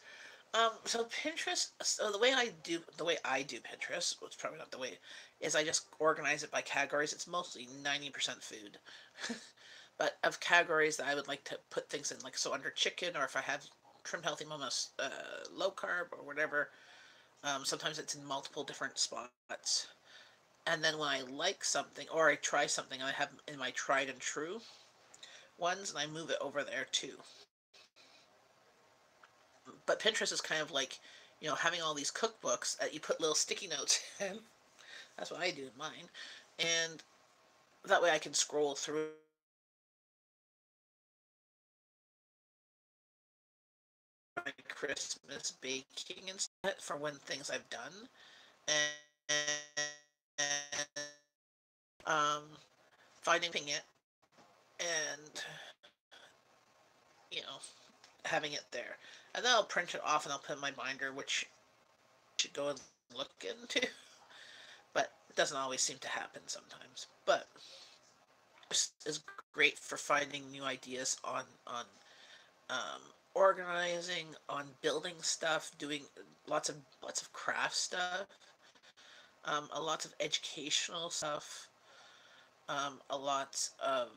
So Pinterest. So the way I do Pinterest, which probably not the way, is I just organize it by categories. It's mostly 90% food, but of categories that I would like to put things in, like so under chicken, or if I have trim healthy momos, low carb or whatever. Sometimes it's in multiple different spots. And then when I like something or I try something, I have in my tried and true ones, and I move it over there too. But Pinterest is kind of like, having all these cookbooks that you put little sticky notes in. That's what I do in mine. And that way I can scroll through my Christmas baking and stuff for when things I've done. And finding it and, you know, having it there. And then I'll print it off and I'll put in my binder, which I should go and look into. But it doesn't always seem to happen sometimes. But this is great for finding new ideas um, organizing, on building stuff, doing lots of craft stuff, a lot of educational stuff, a lot of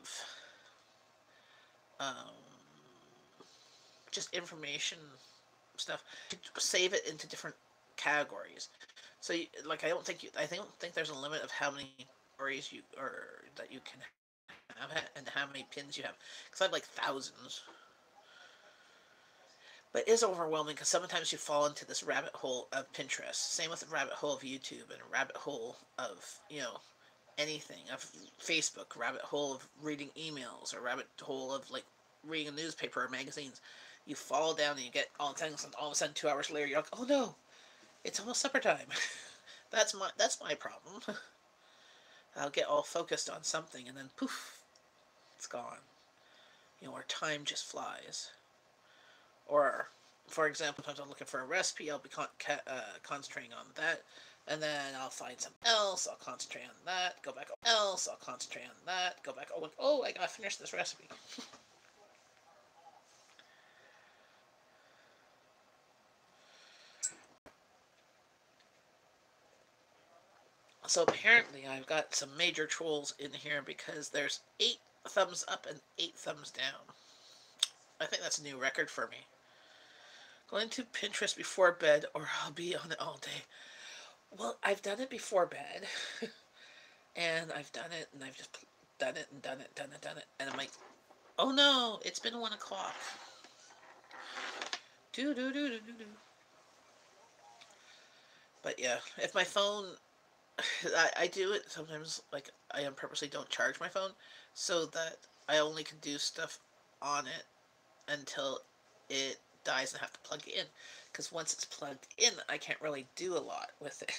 um, just information stuff. Save it into different categories. So, I don't think there's a limit of how many categories you or that you can have and how many pins you have. Because I have like thousands. But it is overwhelming because sometimes you fall into this rabbit hole of Pinterest. Same with the rabbit hole of YouTube and a rabbit hole of, anything, of Facebook, rabbit hole of reading emails, or rabbit hole of like reading a newspaper or magazines. You fall down and you get all things, and all of a sudden 2 hours later you're like, oh no, it's almost supper time. that's my problem. I'll get all focused on something and then poof, it's gone. Or time just flies. Or, for example, sometimes I'm looking for a recipe, I'll be concentrating on that, and then I'll find something else, I'll concentrate on that, go back, else, I'll concentrate on that, go back, oh, I gotta finish this recipe. So apparently I've got some major trolls in here because there's 8 thumbs up and 8 thumbs down. I think that's a new record for me. Going to Pinterest before bed or I'll be on it all day. Well, I've done it before bed. And I've done it, and I've just done it, and done it, done it, done it. And I'm like, oh no, it's been 1 o'clock. Do, do, do, do, do, do. But yeah, if my phone, I do it sometimes, like, I purposely don't charge my phone so that I only can do stuff on it until it dies and I have to plug it in. Because once it's plugged in, I can't really do a lot with it.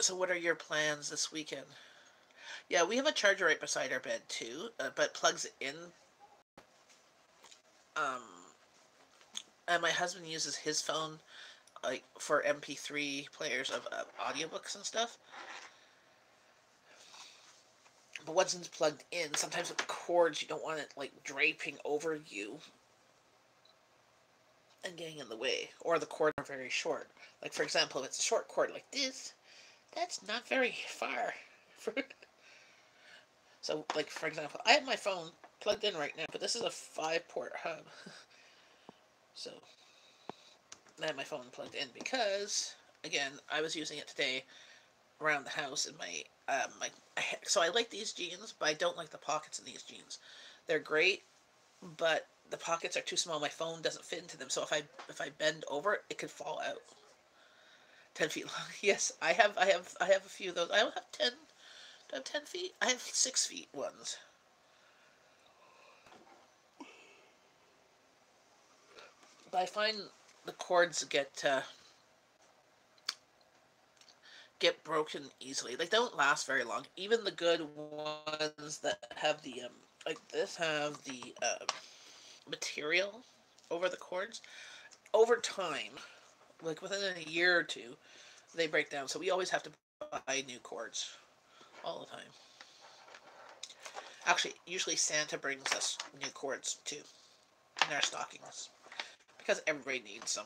So what are your plans this weekend? Yeah, we have a charger right beside our bed too, but plugs in. Um, and my husband uses his phone like for MP3 players of audiobooks and stuff. But once it's plugged in, sometimes with the cords, you don't want it like draping over you and getting in the way, or the cords are very short. Like for example, if it's a short cord like this, that's not very far. So, like for example, I have my phone plugged in right now, but this is a 5-port hub. So I have my phone plugged in because, again, I was using it today around the house in my so I like these jeans, but I don't like the pockets in these jeans. They're great but the pockets are too small. My phone doesn't fit into them. So if I bend over it, it could fall out. 10 feet long. Yes, I have a few of those. I don't have 10. Do I have 10 feet? I have 6 feet ones. But I find the cords get broken easily. Like they don't last very long. Even the good ones that have the like this have the material over the cords. Over time, like within a year or two, they break down. So we always have to buy new cords all the time. Actually, usually Santa brings us new cords too in our stockings because everybody needs some.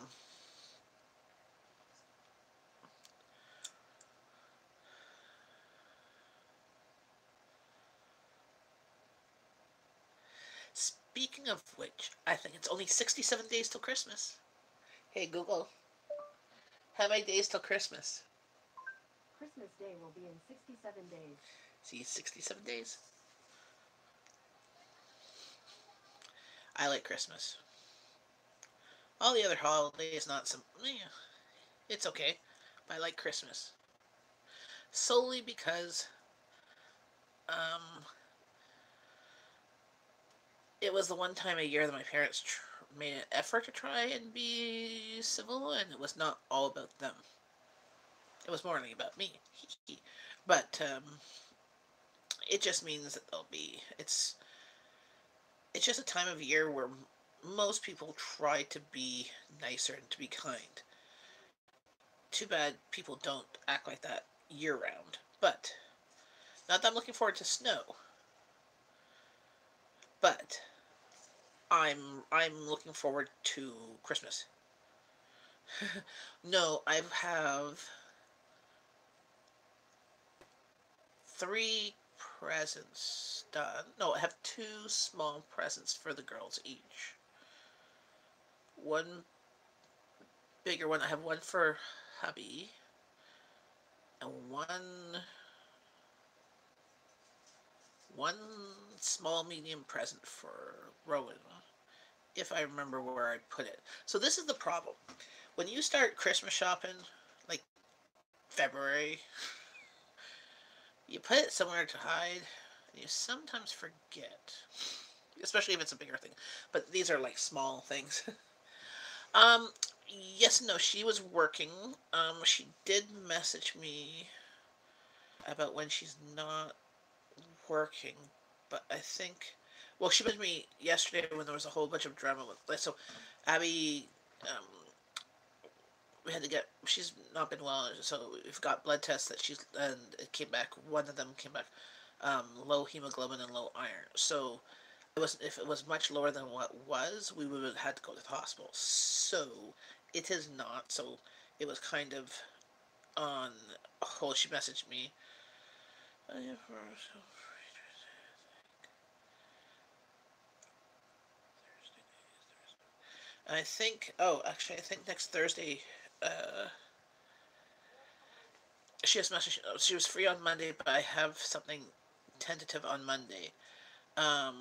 Speaking of which, I think it's only 67 days till Christmas. Hey Google, how many days till Christmas? Christmas Day will be in 67 days. See, 67 days. I like Christmas. All the other holidays, not some. Yeah, it's okay. But I like Christmas. Solely because um, it was the one time a year that my parents made an effort to try and be civil, and it was not all about them. It was more about me. But it just means that they'll be. It's just a time of year where most people try to be nicer and to be kind. Too bad people don't act like that year round. But not that I'm looking forward to snow, but I'm looking forward to Christmas. No, I have three presents done. No, I have two small presents for the girls each. One bigger one. I have one for hubby, and one small medium present for Rowan, if I remember where I put it. So this is the problem. When you start Christmas shopping, like February, you put it somewhere to hide, and you sometimes forget. Especially if it's a bigger thing. But these are like small things. um, yes and no. She was working. She did message me about when she's not working, but I think. Well, she messaged me yesterday when there was a whole bunch of drama with. So, Abby, we had to get. She's not been well, so we've got blood tests that she's and it came back. One of them came back low hemoglobin and low iron. So it was if it was much lower than what was, we would have had to go to the hospital. So it is not. So it was kind of on hold. She messaged me. I think. Oh, actually, I think next Thursday. Uh, she has messaged. She was free on Monday, but I have something tentative on Monday. Um,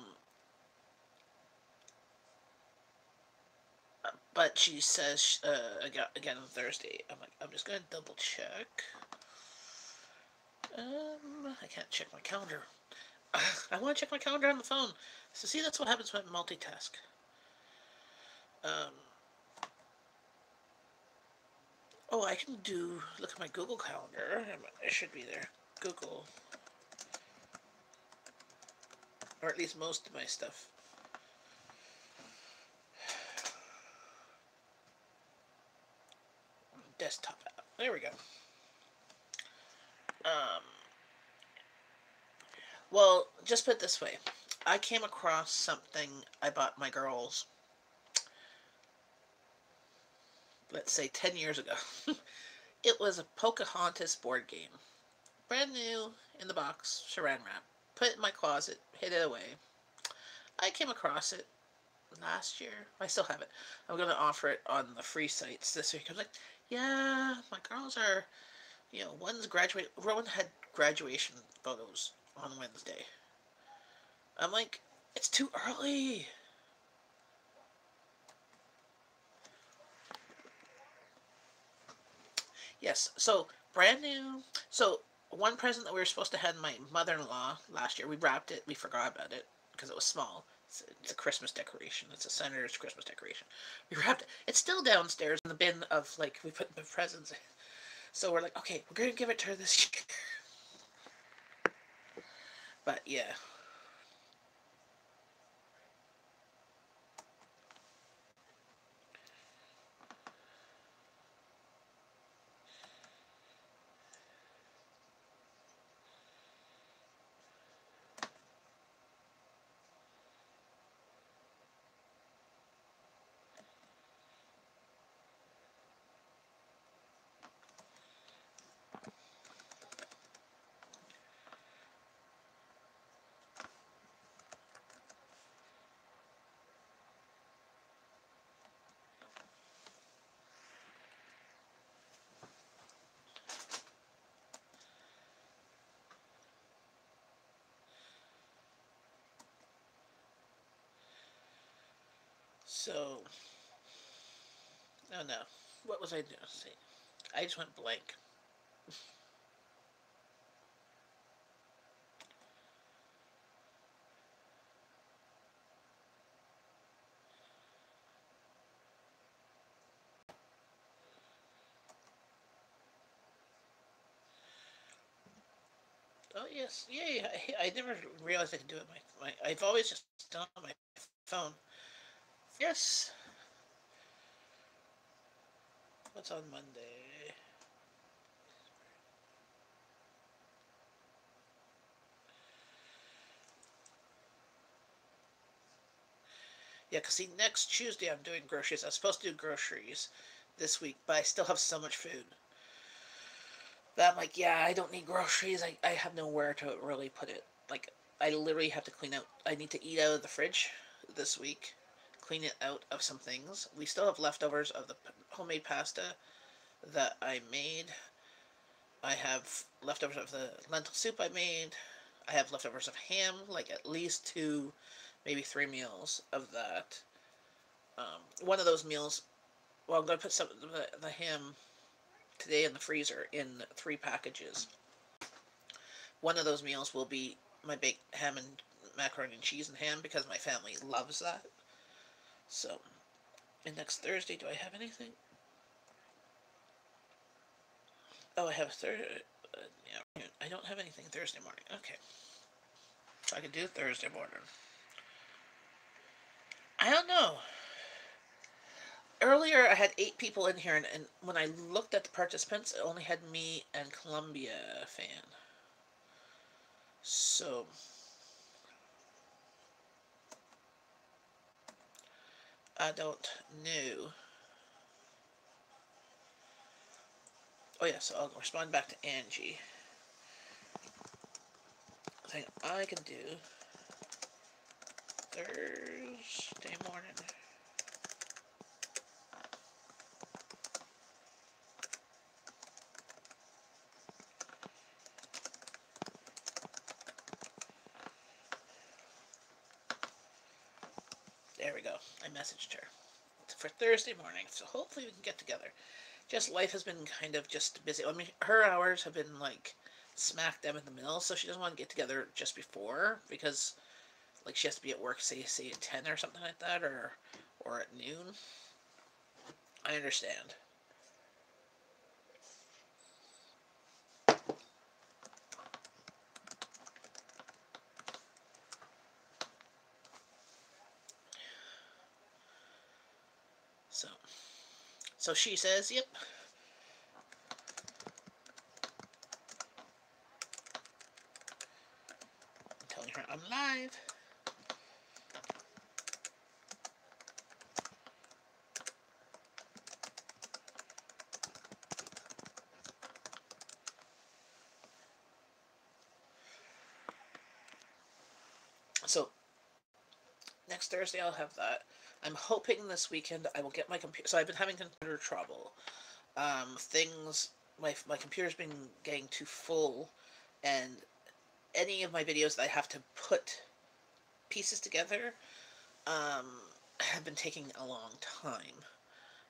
but she says again on Thursday. I'm like, I'm just gonna double check. I can't check my calendar. I want to check my calendar on the phone. So see, that's what happens when I multitask. Um, oh, I can look at my Google calendar. It should be there. Google, or at least most of my stuff. Desktop app. There we go. Um, well, just put it this way. I came across something I bought my girls, let's say 10 years ago. It was a Pocahontas board game. Brand new in the box, saran wrap. Put it in my closet, hid it away. I came across it last year. I still have it. I'm going to offer it on the free sites this week. I was like, yeah, my girls are, one's graduate. Rowan had graduation photos on Wednesday. I'm like, it's too early. Yes. So brand new. So one present that we were supposed to hand my mother-in-law last year, we wrapped it. We forgot about it because it was small. It's a Christmas decoration. It's a senator's Christmas decoration. We wrapped it. It's still downstairs in the bin of like we put the presents in. So we're like, okay, we're gonna give it to her this year. But yeah. So, oh no, what was I doing? See, I just went blank. Oh yes, yay! I never realized I could do it. I've always just done it on my phone. Yes. What's on Monday? Yeah, cause see, next Tuesday I'm doing groceries. I was supposed to do groceries this week, but I still have so much food that I'm like, yeah, I don't need groceries. I have nowhere to really put it. Like, I literally have to clean out. I need to eat out of the fridge this week, clean it out of some things. We still have leftovers of the homemade pasta that I made. I have leftovers of the lentil soup I made. I have leftovers of ham, like at least two, maybe three meals of that. One of those meals, well, I'm going to put some of the ham today in the freezer in three packages. One of those meals will be my baked ham and macaroni and cheese and ham because my family loves that. So, and next Thursday, do I have anything? Oh, I have Thursday. Yeah, I don't have anything Thursday morning. Okay, so I can do Thursday morning. I don't know. Earlier, I had 8 people in here, and when I looked at the participants, it only had me and Columbia fan. So I don't know. Oh yeah, so I'll respond back to Angie. Thing I can do Thursday morning. There we go. I messaged her for Thursday morning, so hopefully we can get together. Just life has been kind of just busy. I mean, her hours have been like smack dab in the middle, so she doesn't want to get together just before because like she has to be at work, say at 10 or something like that, or at noon. I understand. So, so she says, "Yep." I'm telling her I'm live. So next Thursday I'll have that. I'm hoping this weekend I will get my computer. So I've been having computer trouble. Things my computer's been getting too full, and any of my videos that I have to put pieces together um, have been taking a long time.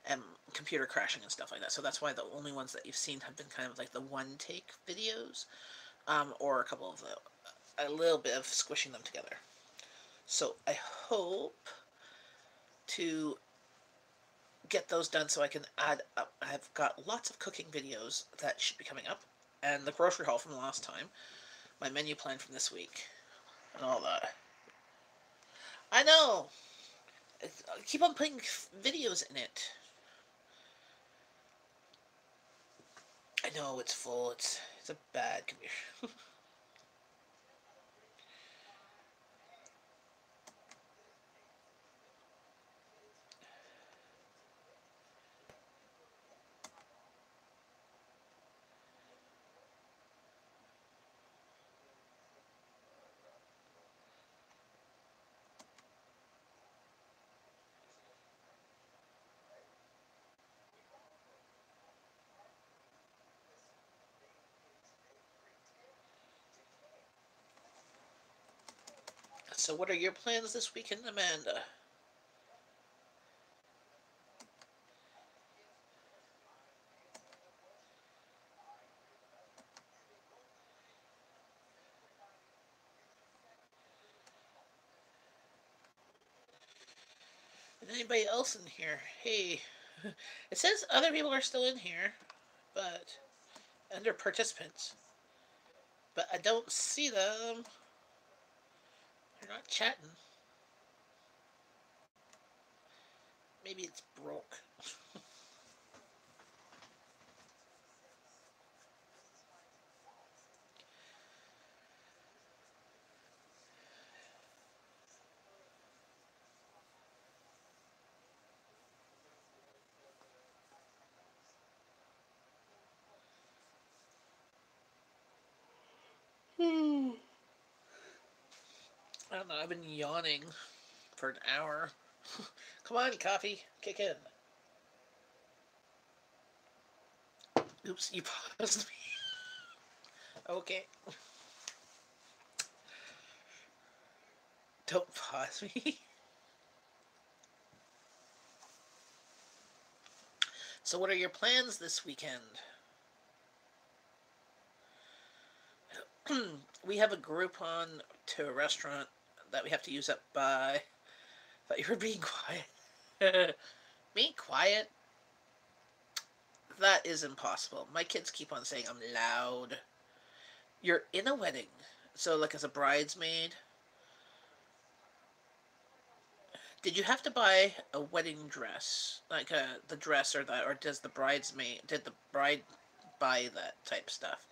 and computer crashing and stuff like that. So that's why the only ones that you've seen have been kind of like the one take videos, or a couple of a little bit of squishing them together. So I hope to get those done so I can add up. I've got lots of cooking videos that should be coming up, and the grocery haul from last time, my menu plan from this week, and all that. I know! I keep on putting videos in it. I know it's full. It's a bad computer. So what are your plans this weekend, Amanda? And anybody else in here? Hey, it says other people are still in here, but under participants. But I don't see them. They're not chatting. Maybe it's broke. I don't know. I've been yawning for an hour. Come on, coffee, kick in. Oops, you paused me. Okay, don't pause me. So, what are your plans this weekend? We have a Groupon to a restaurant that we have to use up by. Thought you were being quiet. Being quiet? That is impossible. My kids keep on saying I'm loud. You're in a wedding, so like as a bridesmaid. Did you have to buy a wedding dress, like the dress or that, or does the bridesmaid, did the bride buy that type stuff?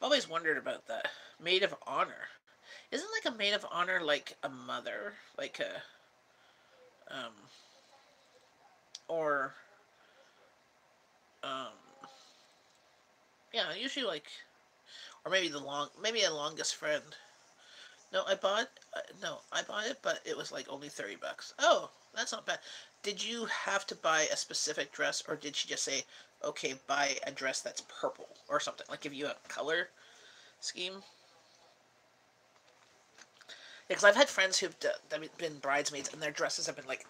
Always wondered about that. Maid of honor. Isn't like a maid of honor like a mother, like a um or um yeah, usually like, or maybe maybe a longest friend. No, I bought it, but it was like only $30. Oh, that's not bad. Did you have to buy a specific dress, or did she just say, "Okay, buy a dress that's purple" or something? Like give you a color scheme? Because I've had friends who've been bridesmaids, and their dresses have been like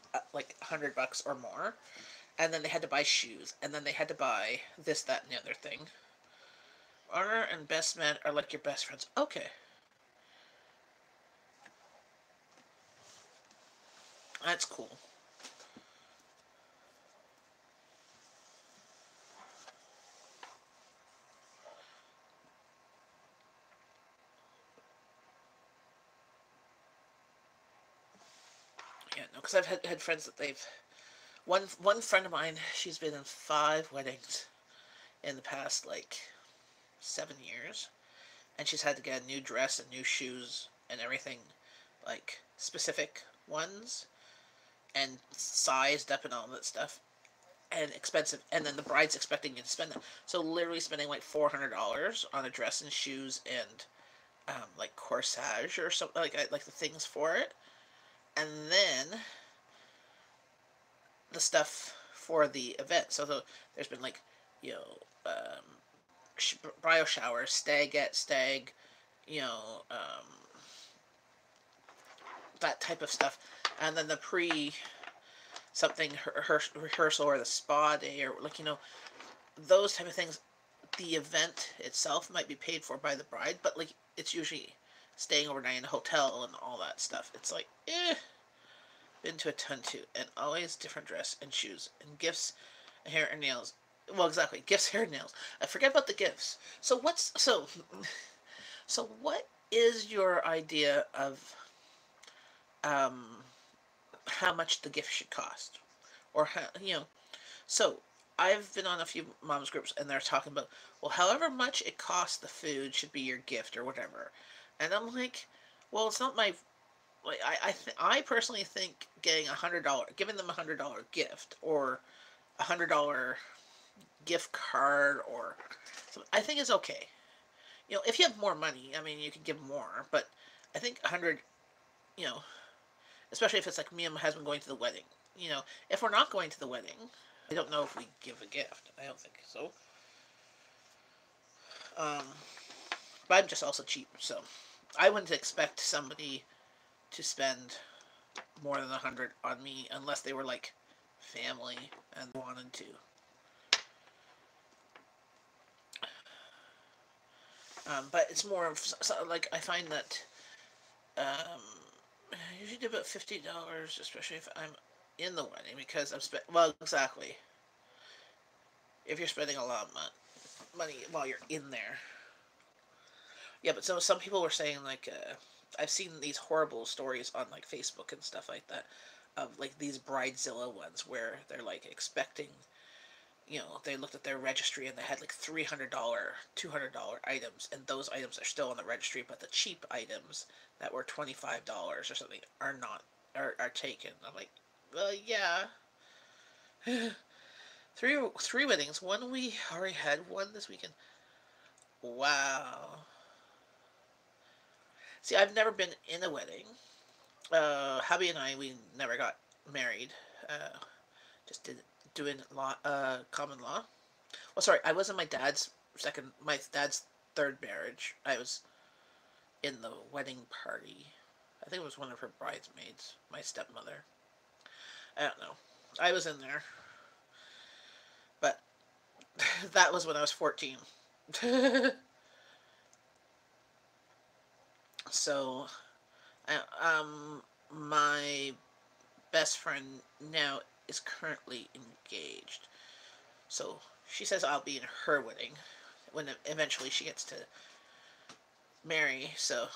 $100 or more, and then they had to buy shoes, and then they had to buy this, that, and the other thing. Honor and best man are like your best friends. Okay, that's cool. Yeah, no, because I've had friends that they've one friend of mine. She's been in 5 weddings in the past like 7 years, and she's had to get a new dress and new shoes and everything, like specific ones and sized up and all that stuff, and expensive. And then the bride's expecting you to spend that, so literally spending like $400 on a dress and shoes and like corsage or something, like the things for it, and then the stuff for the event. So there's been like, you know, bridal showers, stag at stag, you know, that type of stuff, and then the pre something rehearsal or the spa day or like those type of things. The event itself might be paid for by the bride, but like it's usually staying overnight in a hotel and all that stuff. It's like been to a ton too, and always different dress and shoes and gifts, hair and nails. Well, exactly, gifts, hair, and nails. I forget about the gifts. So what is your idea of um how much the gift should cost, or how. So I've been on a few moms groups, and they're talking about, well, however much it costs, the food should be your gift or whatever, and I'm like, well, it's not my like I personally think getting giving them $100 gift or $100 gift card or something, I think is okay. If you have more money, I mean, you can give more, but I think 100, you know, especially if it's like me and my husband going to the wedding. If we're not going to the wedding, I don't know if we give a gift. I don't think so. Um, but I'm just also cheap, so I wouldn't expect somebody to spend more than 100 on me unless they were like family and wanted to. But it's more of like I find that I usually do about $50, especially if I'm in the wedding because well, exactly. If you're spending a lot of money while you're in there. Yeah, but so some people were saying like I've seen these horrible stories on like Facebook and stuff like that of like these bridezilla ones where they're like expecting, they looked at their registry and they had like $300, $200 items, and those items are still on the registry, but the cheap items that were $25 or something are not are taken. I'm like, well, yeah. Three weddings. One we already had, one this weekend. Wow. See, I've never been in a wedding. Hubby and we never got married. Just did doing law, common law. Well, sorry, I was in my dad's third marriage. I was in the wedding party. I think it was one of her bridesmaids, my stepmother. I don't know. I was in there, but that was when I was 14. So, my best friend now is currently engaged. So she says I'll be in her wedding when eventually she gets to marry. So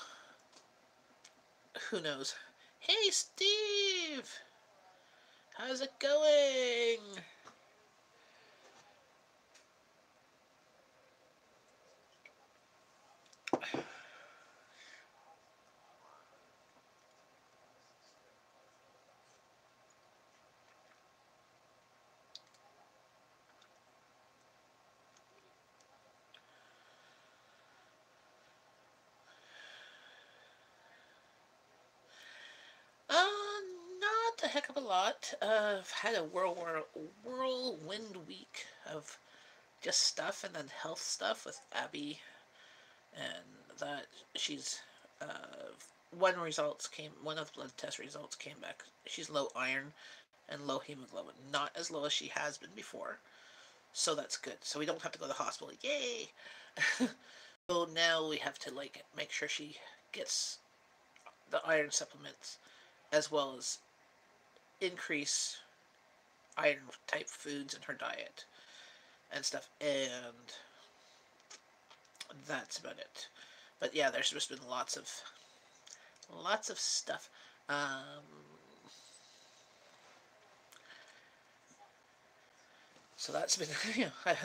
who knows? Hey, Steve! How's it going? Not a heck of a lot. I've had a whirlwind week of just stuff and then health stuff with Abby, and that she's uh, one of the blood test results came back. She's low iron and low hemoglobin, not as low as she has been before. So that's good. So we don't have to go to the hospital. Yay! So now we have to like make sure she gets the iron supplements as well as increase iron type foods in her diet and stuff, and that's about it. But yeah, there's just been lots of stuff. So that's been I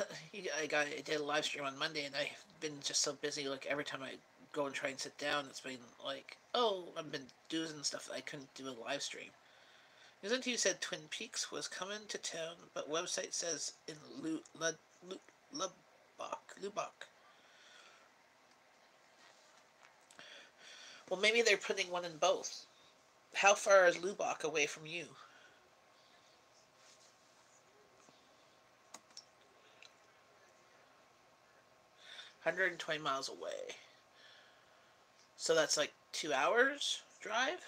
did a live stream on Monday, and I've been just so busy. Like every time I go and try and sit down, it's been like, oh, I've been doing stuff that I couldn't do a live stream. Isn't you said Twin Peaks was coming to town, but website says in Lubbock. Well, maybe they're putting one in both. How far is Lubbock away from you? 120 miles away. So that's like 2 hours drive?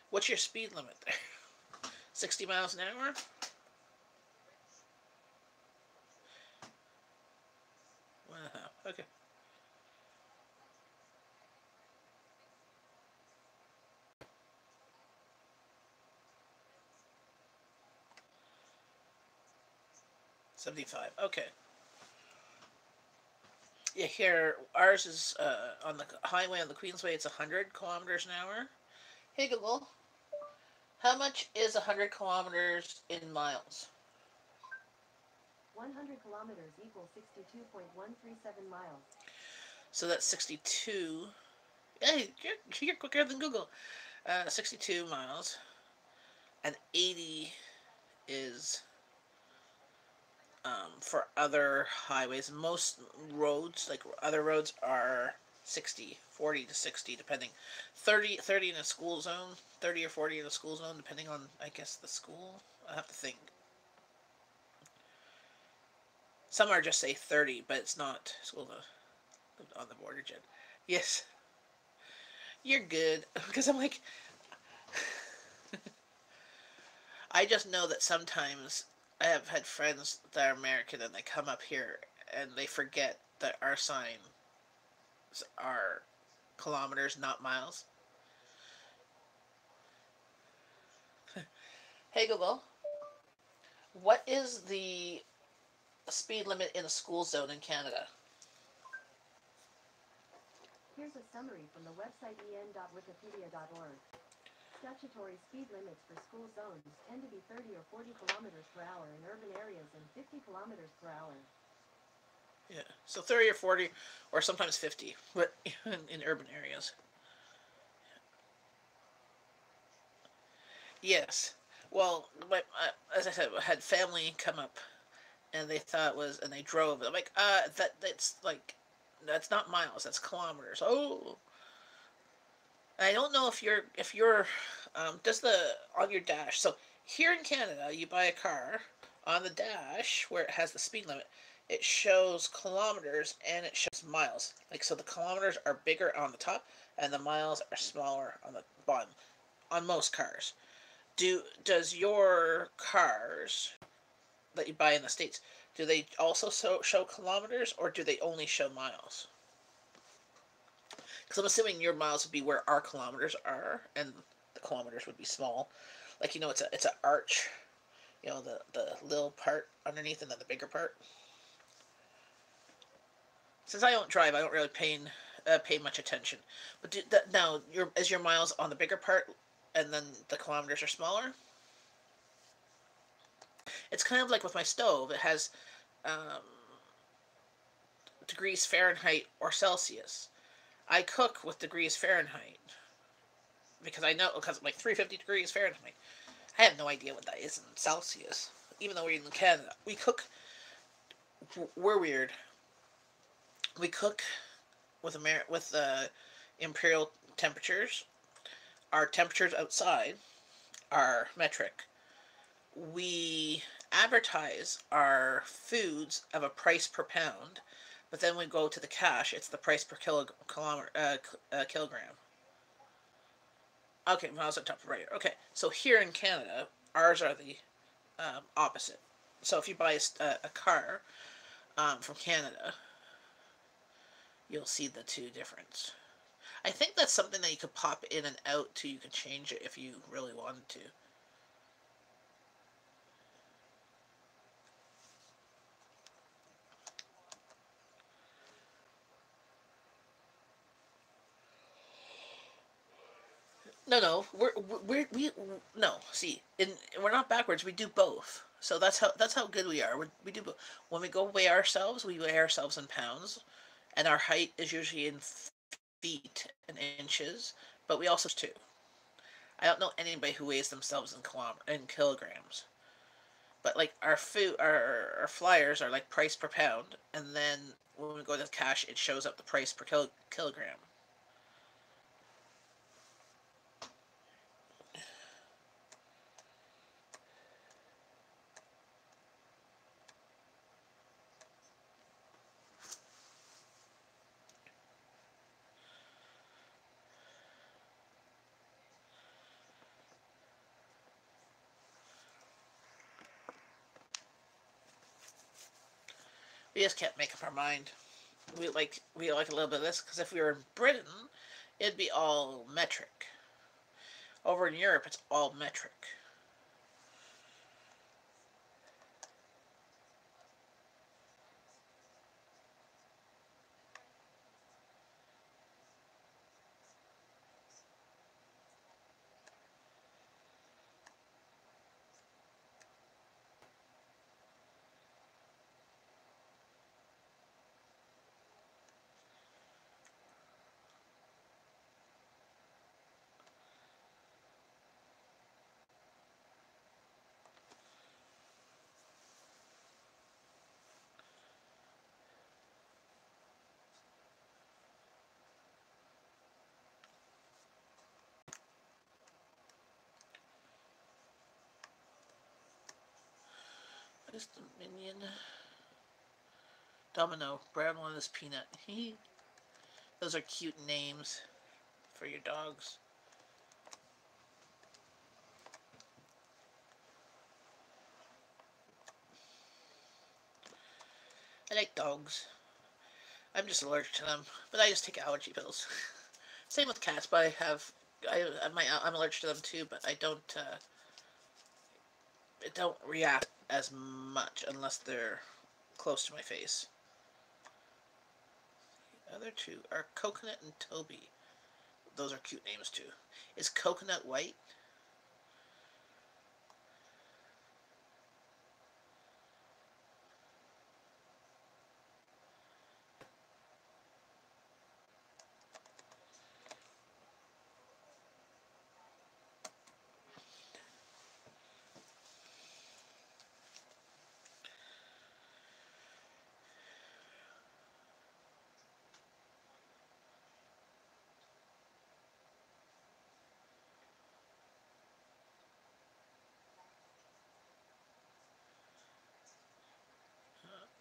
What's your speed limit there? 60 miles an hour? Wow. Okay. $75. Okay. Yeah, here ours is on the highway on the Queensway. It's 100 kilometers an hour. Hey Google, how much is 100 kilometers in miles? 100 kilometers equals 62.137 miles. So that's 62. Hey, you're quicker than Google. 62 miles, and 80 is for other highways. Most roads, like other roads, are 60, 40 to 60, depending. 30 in a school zone, 30 or 40 in a school zone, depending on, I guess, the school. I have to think. Some are just say 30, but it's not school on the border, Jen. Yes, you're good. Because I'm like, I just know that sometimes I have had friends that are American and they come up here and they forget that our signs are kilometers, not miles. Hey Google, what is the speed limit in a school zone in Canada? Here's a summary from the website en.wikipedia.org. Statutory speed limits for school zones tend to be 30 or 40 kilometers per hour in urban areas and 50 kilometers per hour. Yeah, so 30 or 40, or sometimes 50, but in urban areas. Yes. Well, as I said, I had family come up and they thought it was, and they drove. I'm like, that's like, that's not miles, that's kilometers. Oh, I don't know if you're does the on your dash. So here in Canada, you buy a car on the dash where it has the speed limit. It shows kilometers and it shows miles. Like so, the kilometers are bigger on the top and the miles are smaller on the bottom on most cars. Does your cars that you buy in the States, do they also show kilometers or do they only show miles? Because I'm assuming your miles would be where our kilometers are, and the kilometers would be small. Like it's a arch, the little part underneath and then the bigger part. Since I don't drive, I don't really pay much attention. But now is your miles on the bigger part, and then the kilometers are smaller? It's kind of like with my stove. It has um, degrees Fahrenheit or Celsius. I cook with degrees Fahrenheit because I know because like 350 degrees Fahrenheit. I have no idea what that is in Celsius. Even though we're in Canada, we cook. We're weird. We cook with imperial temperatures. Our temperatures outside are metric. We advertise our foods of a price per pound, but then we go to the cash. It's the price per kilogram. Okay, miles are top right. Okay, so here in Canada, ours are the opposite. So if you buy a car from Canada, you'll see the two difference. I think that's something that you could pop in and out to. You could change it if you really wanted to. No, no, we no. See, we're not backwards. We do both. So that's how good we are. We do both. When we go weigh ourselves, we weigh ourselves in pounds, and our height is usually in feet and inches. But we also too. I don't know anybody who weighs themselves in kilograms. But like our food, our flyers are like price per pound, and then when we go to cash, it shows up the price per kilogram. We just can't make up our mind. We like a little bit of this, because if we were in Britain, it'd be all metric. Over in Europe, it's all metric. What is the minion? Domino. Brown one is Peanut. Those are cute names for your dogs. I like dogs. I'm just allergic to them, but I just take allergy pills. Same with cats, but I'm allergic to them too, but I don't react as much unless they're close to my face. The other two are Coconut and Toby. Those are cute names too. Is Coconut white?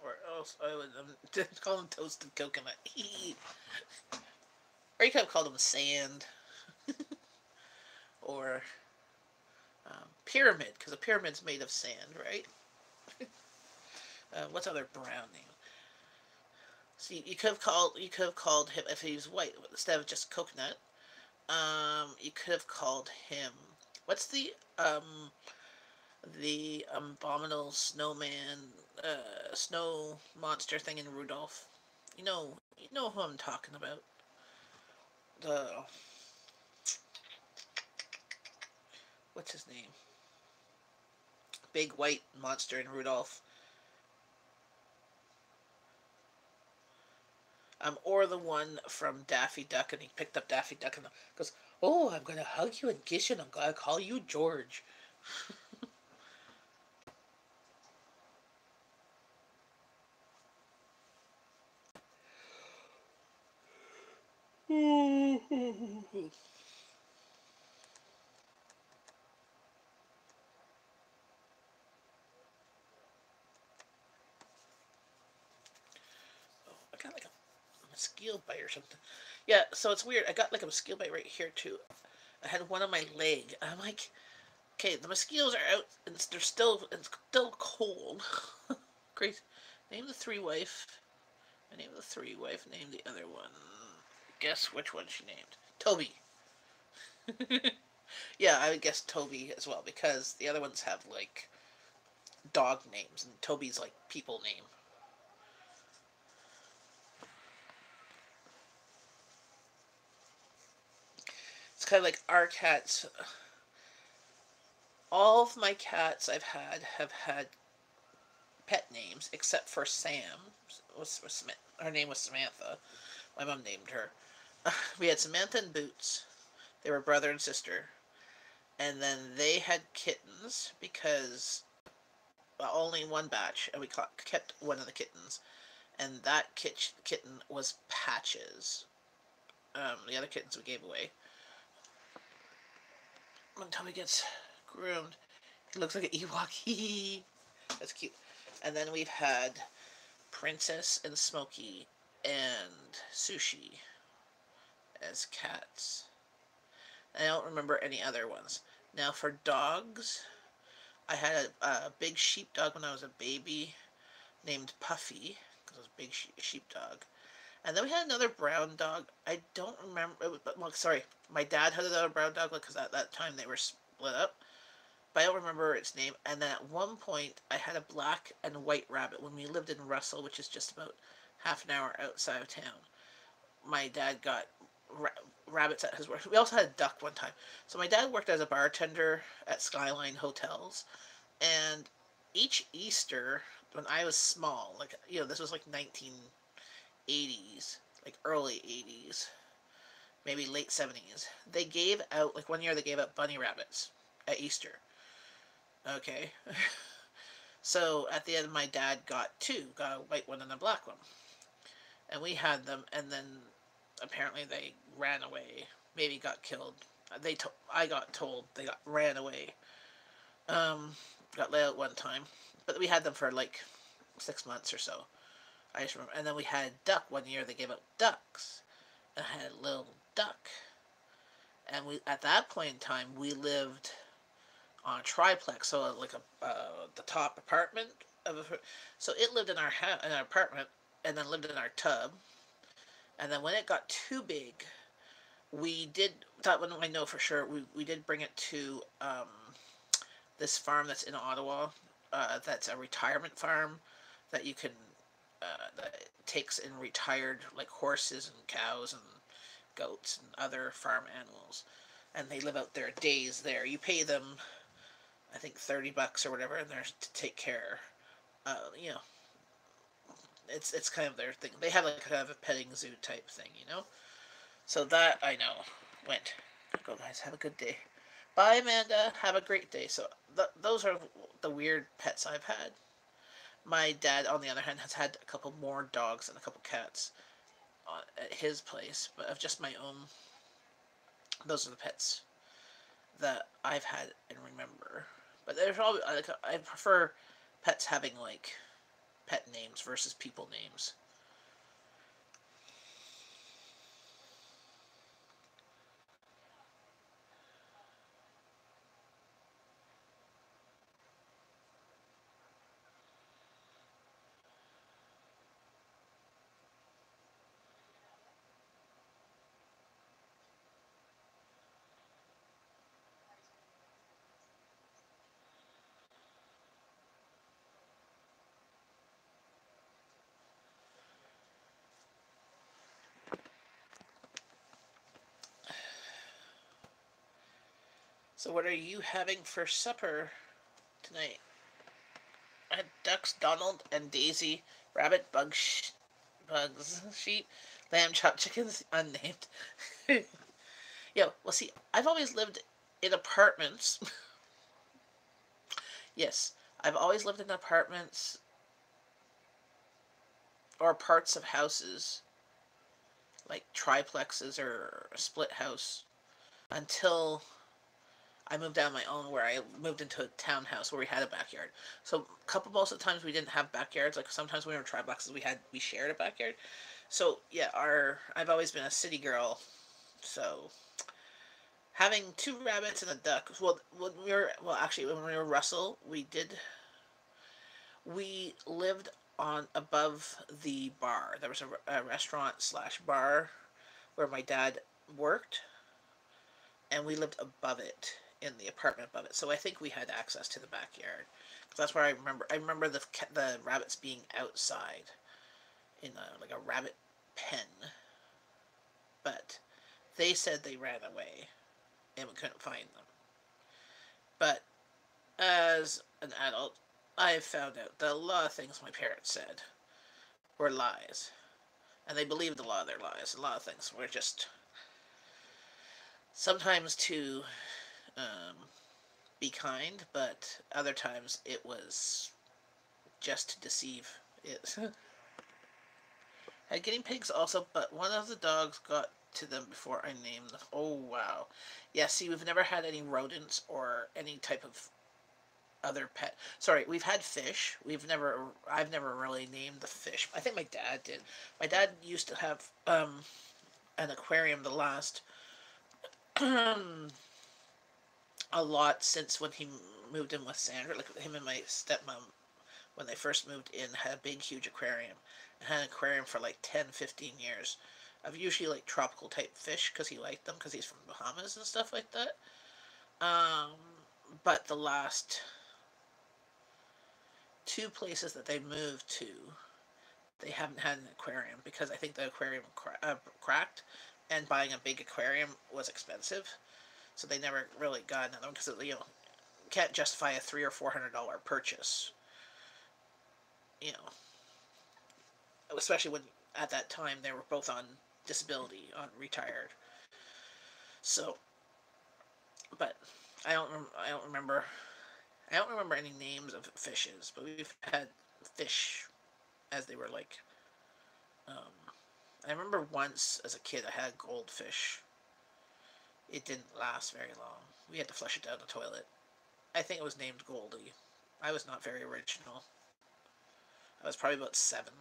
Or else I would call them Toasted Coconut. Or you could have called them Sand. Or Pyramid, because a pyramid's made of sand, right? What's other brown name? See, you could have called him if he was white instead of just Coconut. You could have called him. What's the abominable snowman, snow monster thing in Rudolph? You know who I'm talking about. The What's his name? Big white monster in Rudolph. Or the one from Daffy Duck, and he picked up Daffy Duck and goes, "Oh, I'm gonna hug you and kiss you, and I'm gonna call you George." Oh, I got like a mosquito bite or something. Yeah, so it's weird. I got like a mosquito bite right here too. I had one on my leg. I'm like, okay, the mosquitoes are out, and it's still cold. Great. Name the three wife. I named the three wife. Name the other one. Guess which one she named. Toby. Yeah, I would guess Toby as well, because the other ones have like dog names, and Toby's like people name. It's kind of like our cats. All of my cats I've had have had pet names except for Sam. Her name was Samantha. My mom named her. We had Samantha and Boots. They were brother and sister. And then they had kittens because only one batch, and we kept one of the kittens. And that kitten was Patches. The other kittens we gave away. Until he gets groomed, he looks like an Ewok. That's cute. And then we've had Princess and Smokey and Sushi as cats. I don't remember any other ones. Now for dogs, I had a big sheepdog when I was a baby named Puffy. because it was a big sheepdog. And then we had another brown dog. I don't remember. Well, sorry, my dad had another brown dog because at that time they were split up. But I don't remember its name. And then at one point, I had a black and white rabbit when we lived in Russell, which is just about half an hour outside of town. My dad got ra rabbits at his work. We also had a duck one time. So my dad worked as a bartender at Skyline Hotels, and each Easter when I was small, like this was like 1980s, like early 80s, maybe late 70s. They gave out like one year they gave out bunny rabbits at Easter. Okay. So at the end, my dad got two, got a white one and a black one, and we had them. And then apparently they ran away, maybe got killed. I got told they got ran away. Um, got let out one time, but we had them for like 6 months or so. I just remember. And then we had duck one year. They gave out ducks, and I had a little duck. And we at that point in time we lived on a triplex, so like the top apartment of a, so it lived in our apartment, and then lived in our tub. And then when it got too big, we did that one. I know for sure we did bring it to this farm that's in Ottawa. That's a retirement farm that you can that takes in retired like horses and cows and goats and other farm animals, and they live out their days there. You pay them, I think, $30 or whatever, and they're to take care. You know, it's kind of their thing. They have like kind of a petting zoo type thing, you know. So that I know went. Go guys, have a good day. Bye, Amanda. Have a great day. So those are the weird pets I've had. My dad, on the other hand, has had a couple more dogs and a couple cats at his place, but of just my own. Those are the pets that I've had and remember. But there's always like I prefer pets having like pet names versus people names. So what are you having for supper tonight? I had ducks, Donald and Daisy, rabbit, bugs, sheep, lamb, chopped chickens, unnamed. Yeah, well, see, I've always lived in apartments. Yes, I've always lived in apartments or parts of houses, like triplexes or a split house, until I moved out on my own, where I moved into a townhouse where we had a backyard. So most of the times we didn't have backyards. Like sometimes when we were triplexes, we shared a backyard. So yeah, I've always been a city girl. So having two rabbits and a duck. When we were Russell, we lived on above the bar. There was a restaurant slash bar where my dad worked, and we lived above it in the apartment above it. So I think we had access to the backyard. That's where I remember. I remember the rabbits being outside in like a rabbit pen, but they said they ran away and we couldn't find them. But as an adult, I've found out that a lot of things my parents said were lies, and they believed a lot of their lies. A lot of things were just sometimes to um, be kind, but other times it was just to deceive it. Had guinea pigs also, but one of the dogs got to them before I named them. Oh, wow. Yeah, see, we've never had any rodents or any type of other pet. Sorry, we've had fish. I've never really named the fish. I think my dad did. My dad used to have an aquarium the last a lot since when he moved in with Sandra, like him and my stepmom when they first moved in, had a big, huge aquarium. And had an aquarium for like 10, 15 years of usually like tropical type fish because he liked them because he's from Bahamas and stuff like that. Um, but the last two places that they moved to, they haven't had an aquarium because I think the aquarium cracked, and buying a big aquarium was expensive. So they never really got another one because can't justify a $300 or $400 purchase. You know, especially when at that time they were both on disability, on retired. So, but I don't remember. I don't remember any names of fishes, but we've had fish as they were like. Um, I remember once as a kid I had goldfish. It didn't last very long. We had to flush it down the toilet. I think it was named Goldie. I was not very original. I was probably about 7.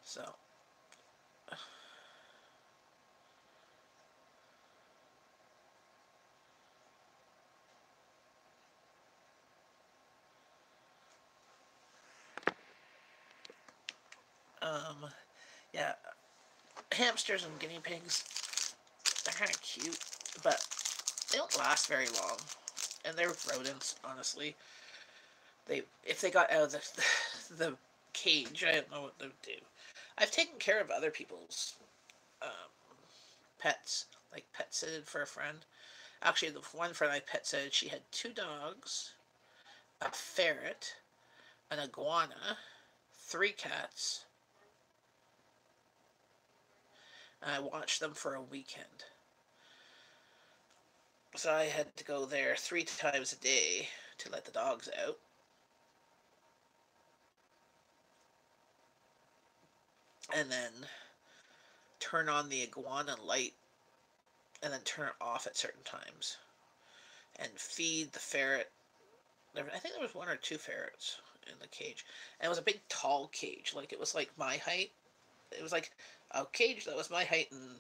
So, um, yeah, hamsters and guinea pigs, they're kind of cute, but they don't last very long. And they're rodents, honestly. If they got out of the cage, I don't know what they would do. I've taken care of other people's um, pets, like pet sitted for a friend. Actually, the one friend I pet sitted, she had 2 dogs, a ferret, an iguana, 3 cats, and I watched them for a weekend. So I had to go there 3 times a day to let the dogs out. And then turn on the iguana light and then turn it off at certain times. And feed the ferret. I think there was 1 or 2 ferrets in the cage. And it was a big tall cage. Like it was like my height. It was like a cage that was my height and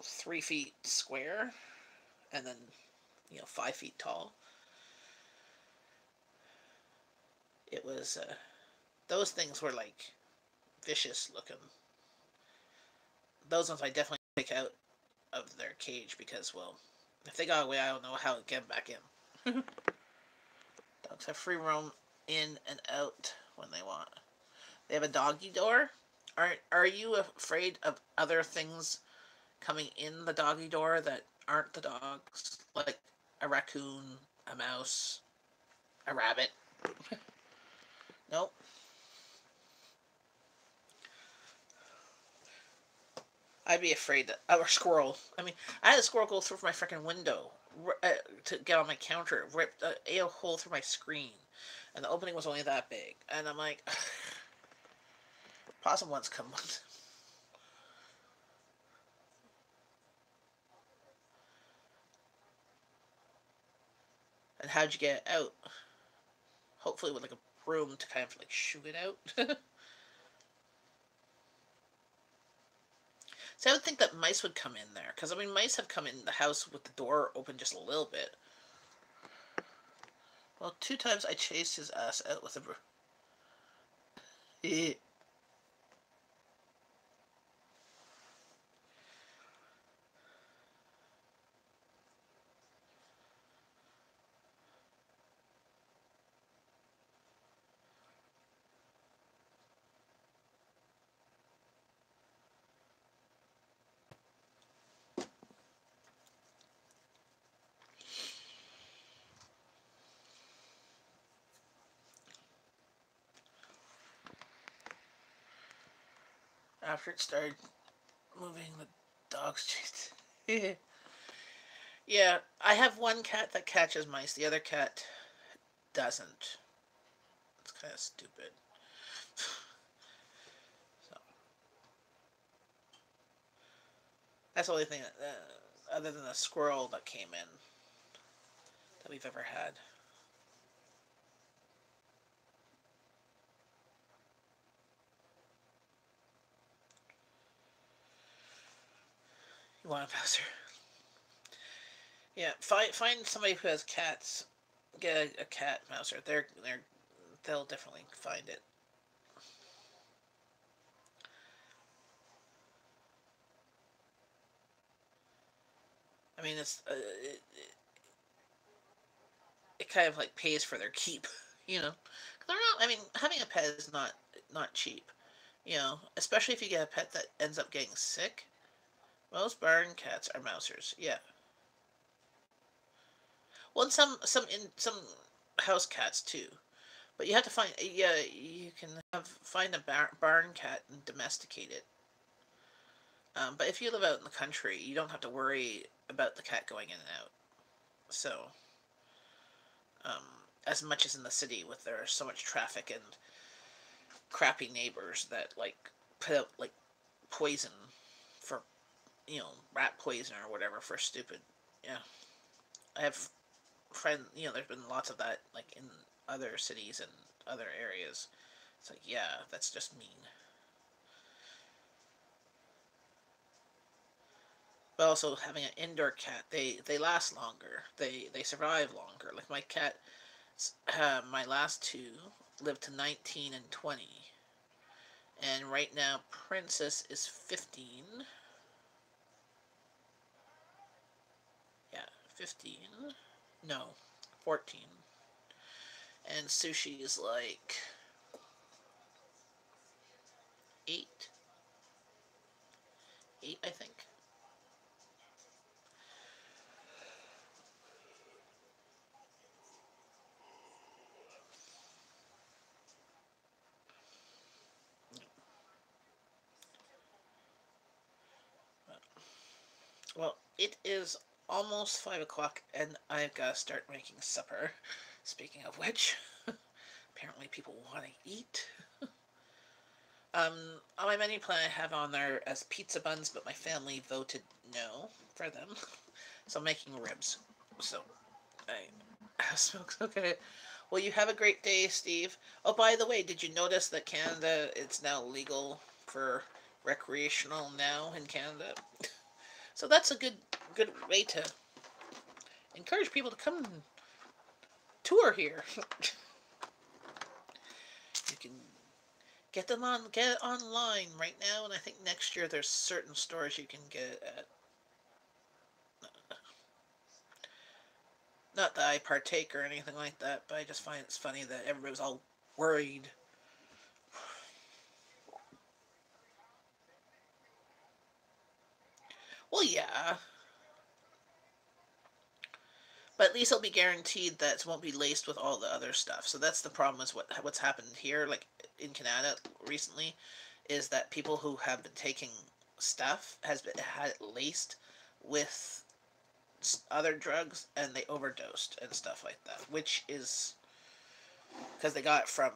3 feet square. And then 5 feet tall. It was those things were like vicious looking. Those ones I definitely take out of their cage because, well, if they got away, I don't know how to get them back in. Dogs have free roam in and out when they want. They have a doggy door. Are you afraid of other things coming in the doggy door that aren't the dogs, like a raccoon, a mouse, a rabbit? Nope. I'd be afraid that, or a squirrel. I mean, I had a squirrel go through my freaking window to get on my counter, ripped a hole through my screen, and the opening was only that big. And I'm like, possum ones come. And how'd you get it out? Hopefully with like a broom to kind of like shoo it out. See, I would think that mice would come in there, because I mean, mice have come in the house with the door open just a little bit. Well, 2 times I chased his ass out with a broom. After it started moving, the dogs chased. Yeah, I have one cat that catches mice. The other cat doesn't. It's kind of stupid. So that's the only thing other than the squirrel that came in that we've ever had. You want a Bowser? Yeah, find somebody who has cats get a cat mouser. They'll definitely find it. I mean, it kind of like pays for their keep, you know. They're not. I mean, having a pet is not cheap, you know. Especially if you get a pet that ends up getting sick. Most barn cats are mousers. Yeah. Well, and some house cats too. But you have to find. Yeah, you can find a barn cat and domesticate it. But if you live out in the country, you don't have to worry about the cat going in and out. So, um, as much as in the city, with there's so much traffic and crappy neighbors that like put out like poison for rat poison or whatever for stupid. Yeah, I have friends. There's been lots of that like in other cities and other areas. It's like, yeah, that's just mean. But also having an indoor cat, they last longer. They survive longer. Like my cat, my last two lived to 19 and 20, and right now Princess is 15. Yeah, 15. No, 14. And Sushi is like 8. 8, I think. Well, it is almost 5 o'clock, and I've got to start making supper. Speaking of which, apparently people want to eat. On my menu plan, I have on there as pizza buns, but my family voted no for them. So I'm making ribs. So I smokes. Okay. Well, you have a great day, Steve. Oh, by the way, did you notice that Canada it's now legal for recreational now in Canada? So that's a good way to encourage people to come tour here. You can get it online right now, and I think next year there's certain stores you can get it at. Not that I partake or anything like that, but I just find it's funny that everybody was all worried. Well, yeah, but at least it'll be guaranteed that it won't be laced with all the other stuff. So that's the problem. Is what's happened here, like in Canada recently, is that people who have been taking stuff has been had it laced with other drugs and they overdosed and stuff like that, which is because they got it from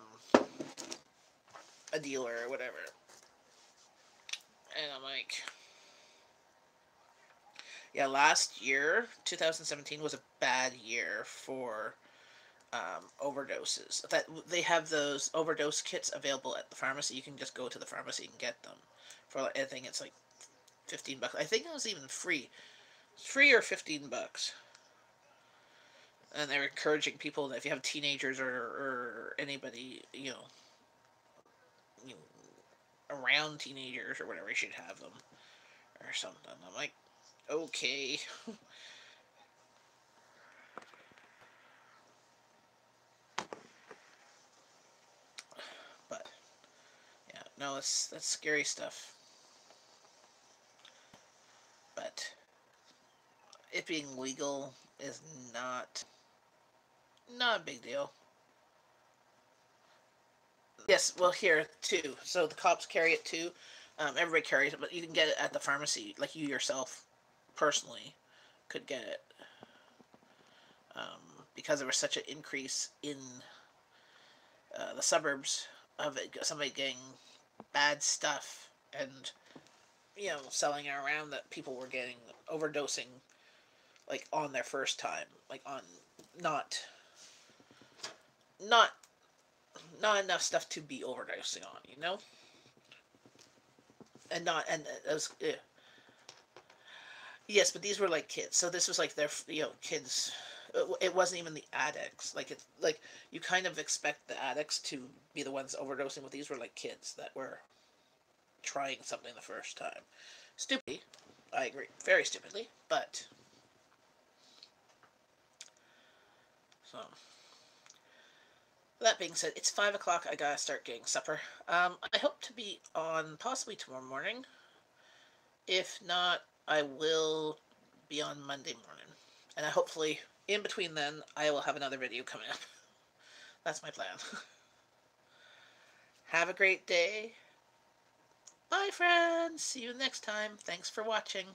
a dealer or whatever. And I'm like, yeah, last year, 2017 was a bad year for overdoses. That they have those overdose kits available at the pharmacy. You can just go to the pharmacy and get them for like, I think it's like $15. I think it was even free or $15. And they're encouraging people that if you have teenagers or anybody you know around teenagers or whatever, you should have them or something. I'm like, okay, but yeah, no, that's scary stuff. But it being legal is not a big deal. Yes, well here too. So the cops carry it too. Everybody carries it, but you can get it at the pharmacy. Like you yourself, personally, could get it because there was such an increase in the suburbs of it, somebody getting bad stuff and selling it around that people were getting overdosing like on their first time, like on not not not enough stuff to be overdosing on, and not and it was yes, but these were like kids, so this was like their kids It wasn't even the addicts. Like it's like you kind of expect the addicts to be the ones overdosing, but these were like kids that were trying something the first time. Stupidly, I agree, very stupidly, but so. That being said, it's 5 o'clock. I gotta start getting supper. I hope to be on possibly tomorrow morning. If not, I will be on Monday morning. And I hopefully, in between then, I will have another video coming up. That's my plan. Have a great day. Bye, friends. See you next time. Thanks for watching.